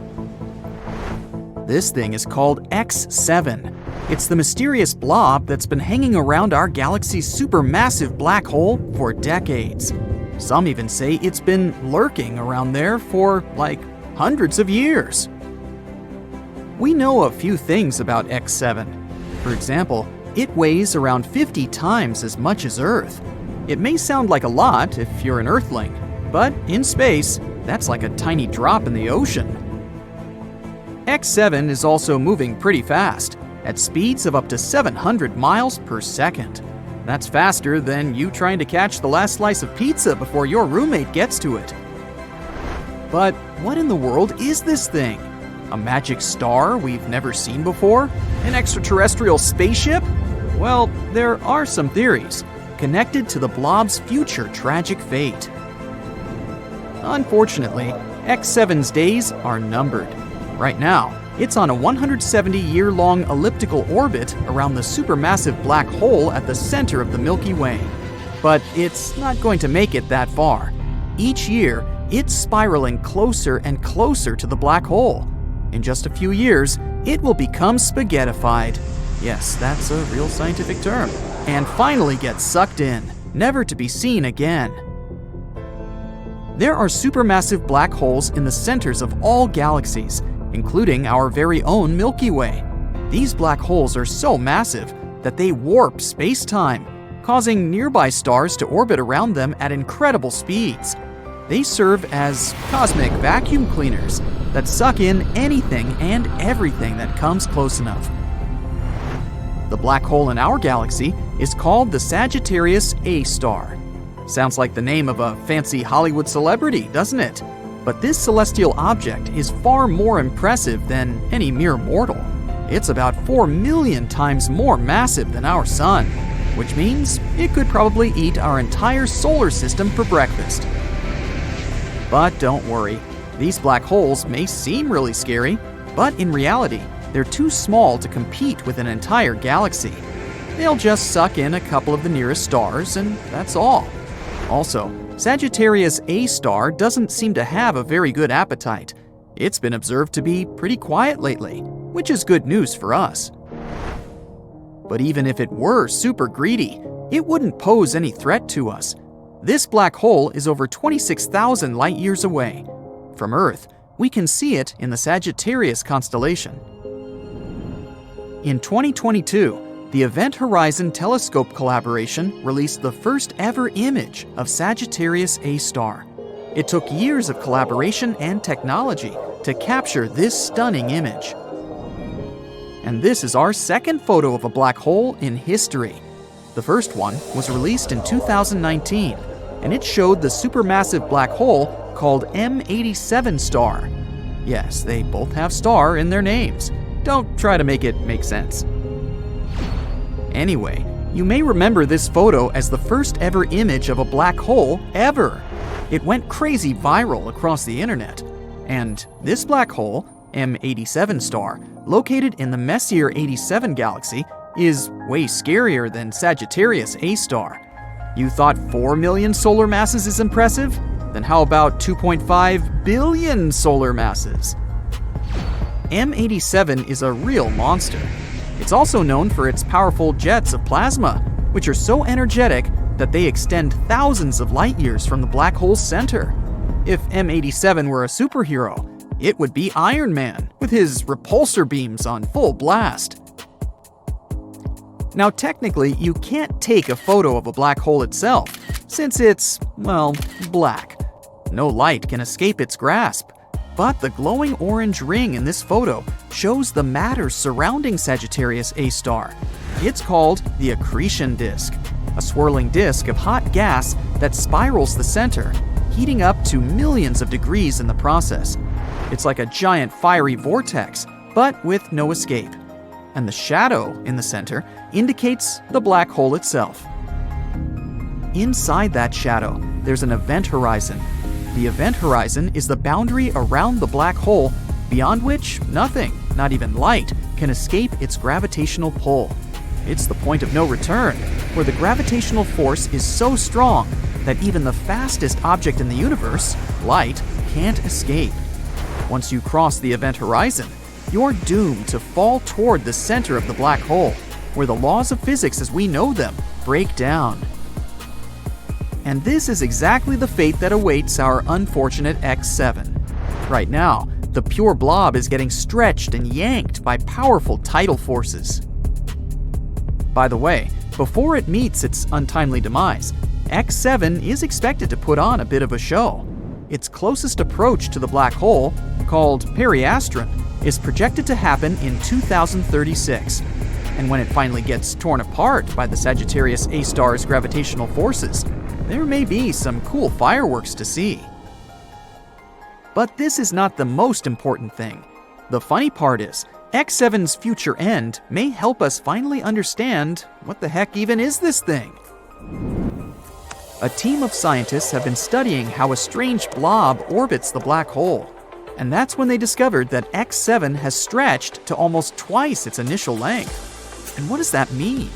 This thing is called X7. It's the mysterious blob that's been hanging around our galaxy's supermassive black hole for decades. Some even say it's been lurking around there for, like, hundreds of years. We know a few things about X7. For example, it weighs around 50 times as much as Earth. It may sound like a lot if you're an Earthling, but in space, that's like a tiny drop in the ocean. X7 is also moving pretty fast, at speeds of up to 700 miles per second. That's faster than you trying to catch the last slice of pizza before your roommate gets to it. But what in the world is this thing? A magic star we've never seen before? An extraterrestrial spaceship? Well, there are some theories connected to the blob's future tragic fate. Unfortunately, X7's days are numbered. Right now, it's on a 170-year-long elliptical orbit around the supermassive black hole at the center of the Milky Way. But it's not going to make it that far. Each year, it's spiraling closer and closer to the black hole. In just a few years, it will become spaghettified. Yes, that's a real scientific term. And finally get sucked in, never to be seen again. There are supermassive black holes in the centers of all galaxies, including our very own Milky Way. These black holes are so massive that they warp space-time, causing nearby stars to orbit around them at incredible speeds. They serve as cosmic vacuum cleaners that suck in anything and everything that comes close enough. The black hole in our galaxy is called the Sagittarius A star. Sounds like the name of a fancy Hollywood celebrity, doesn't it? But this celestial object is far more impressive than any mere mortal. It's about 4 million times more massive than our sun, which means it could probably eat our entire solar system for breakfast. But don't worry, these black holes may seem really scary, but in reality, they're too small to compete with an entire galaxy. They'll just suck in a couple of the nearest stars, and that's all. Also, Sagittarius A star doesn't seem to have a very good appetite. It's been observed to be pretty quiet lately, which is good news for us. But even if it were super greedy, it wouldn't pose any threat to us. This black hole is over 26,000 light years away. From Earth, we can see it in the Sagittarius constellation. In 2022, the Event Horizon Telescope collaboration released the first ever image of Sagittarius A star. It took years of collaboration and technology to capture this stunning image. And this is our second photo of a black hole in history. The first one was released in 2019, and it showed the supermassive black hole called M87 star. Yes, they both have star in their names. Don't try to make it make sense. Anyway, you may remember this photo as the first ever image of a black hole ever. It went crazy viral across the internet. And this black hole, M87 star, located in the Messier 87 galaxy, is way scarier than Sagittarius A star. You thought 4 million solar masses is impressive? Then how about 2.5 billion solar masses? M87 is a real monster. It's also known for its powerful jets of plasma, which are so energetic that they extend thousands of light years from the black hole's center. If M87 were a superhero, it would be Iron Man, with his repulsor beams on full blast. Now technically, you can't take a photo of a black hole itself, since it's, well, black. No light can escape its grasp. But the glowing orange ring in this photo shows the matter surrounding Sagittarius A star. It's called the accretion disk, a swirling disk of hot gas that spirals the center, heating up to millions of degrees in the process. It's like a giant fiery vortex, but with no escape. And the shadow in the center indicates the black hole itself. Inside that shadow, there's an event horizon. The event horizon is the boundary around the black hole, beyond which nothing, not even light, can escape its gravitational pull. It's the point of no return, where the gravitational force is so strong that even the fastest object in the universe, light, can't escape. Once you cross the event horizon, you're doomed to fall toward the center of the black hole, where the laws of physics as we know them break down. And this is exactly the fate that awaits our unfortunate X7. Right now, the pure blob is getting stretched and yanked by powerful tidal forces. By the way, before it meets its untimely demise, X7 is expected to put on a bit of a show. Its closest approach to the black hole, called periastron, is projected to happen in 2036. And when it finally gets torn apart by the Sagittarius A star's gravitational forces, there may be some cool fireworks to see. But this is not the most important thing. The funny part is, X7's future end may help us finally understand what the heck even is this thing. a team of scientists have been studying how a strange blob orbits the black hole. And that's when they discovered that X7 has stretched to almost twice its initial length. And what does that mean?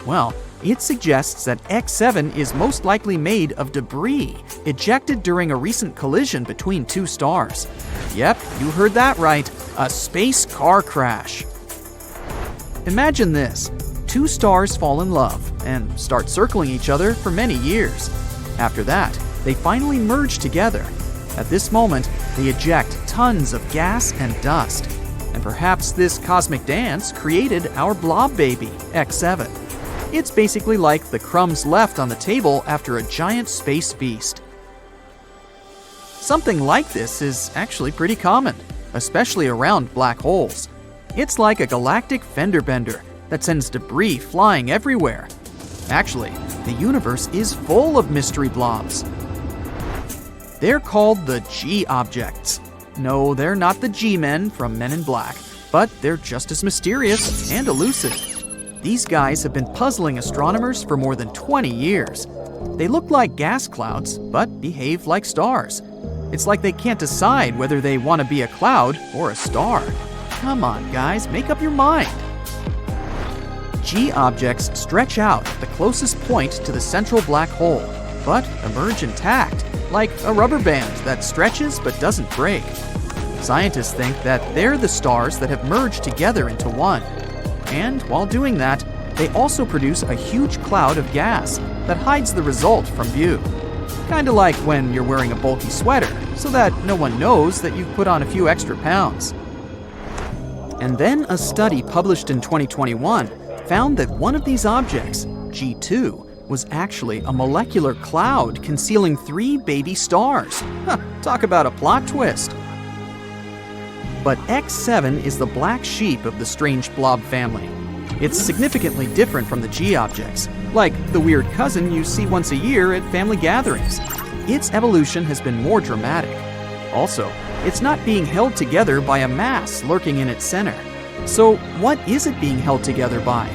Well, it suggests that X7 is most likely made of debris ejected during a recent collision between two stars. Yep, you heard that right, a space car crash. Imagine this. Two stars fall in love and start circling each other for many years. After that, they finally merge together. At this moment, they eject tons of gas and dust. And perhaps this cosmic dance created our blob baby, X7. It's basically like the crumbs left on the table after a giant space feast. Something like this is actually pretty common, especially around black holes. It's like a galactic fender bender that sends debris flying everywhere. Actually, the universe is full of mystery blobs. They're called the G objects. No, they're not the G-men from Men in Black, but they're just as mysterious and elusive. These guys have been puzzling astronomers for more than 20 years. They look like gas clouds, but behave like stars. It's like they can't decide whether they want to be a cloud or a star. Come on, guys, make up your mind. G objects stretch out at the closest point to the central black hole, but emerge intact, like a rubber band that stretches but doesn't break. Scientists think that they're the stars that have merged together into one. And while doing that, they also produce a huge cloud of gas that hides the result from view. Kinda like when you're wearing a bulky sweater, so that no one knows that you've put on a few extra pounds. And then a study published in 2021 found that one of these objects, G2, was actually a molecular cloud concealing 3 baby stars. Talk about a plot twist. But X7 is the black sheep of the strange blob family. It's significantly different from the G objects, like the weird cousin you see once a year at family gatherings. Its evolution has been more dramatic. Also, it's not being held together by a mass lurking in its center. So what is it being held together by?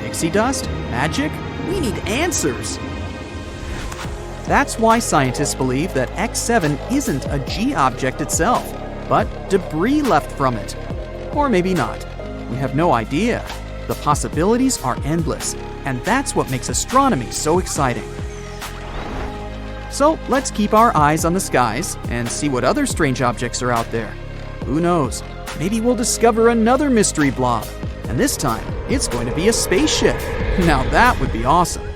Pixie dust? Magic? We need answers! That's why scientists believe that X7 isn't a G object itself, but debris left from it. Or maybe not. We have no idea. The possibilities are endless, and that's what makes astronomy so exciting. So let's keep our eyes on the skies and see what other strange objects are out there. Who knows? Maybe we'll discover another mystery blob, and this time it's going to be a spaceship. Now that would be awesome.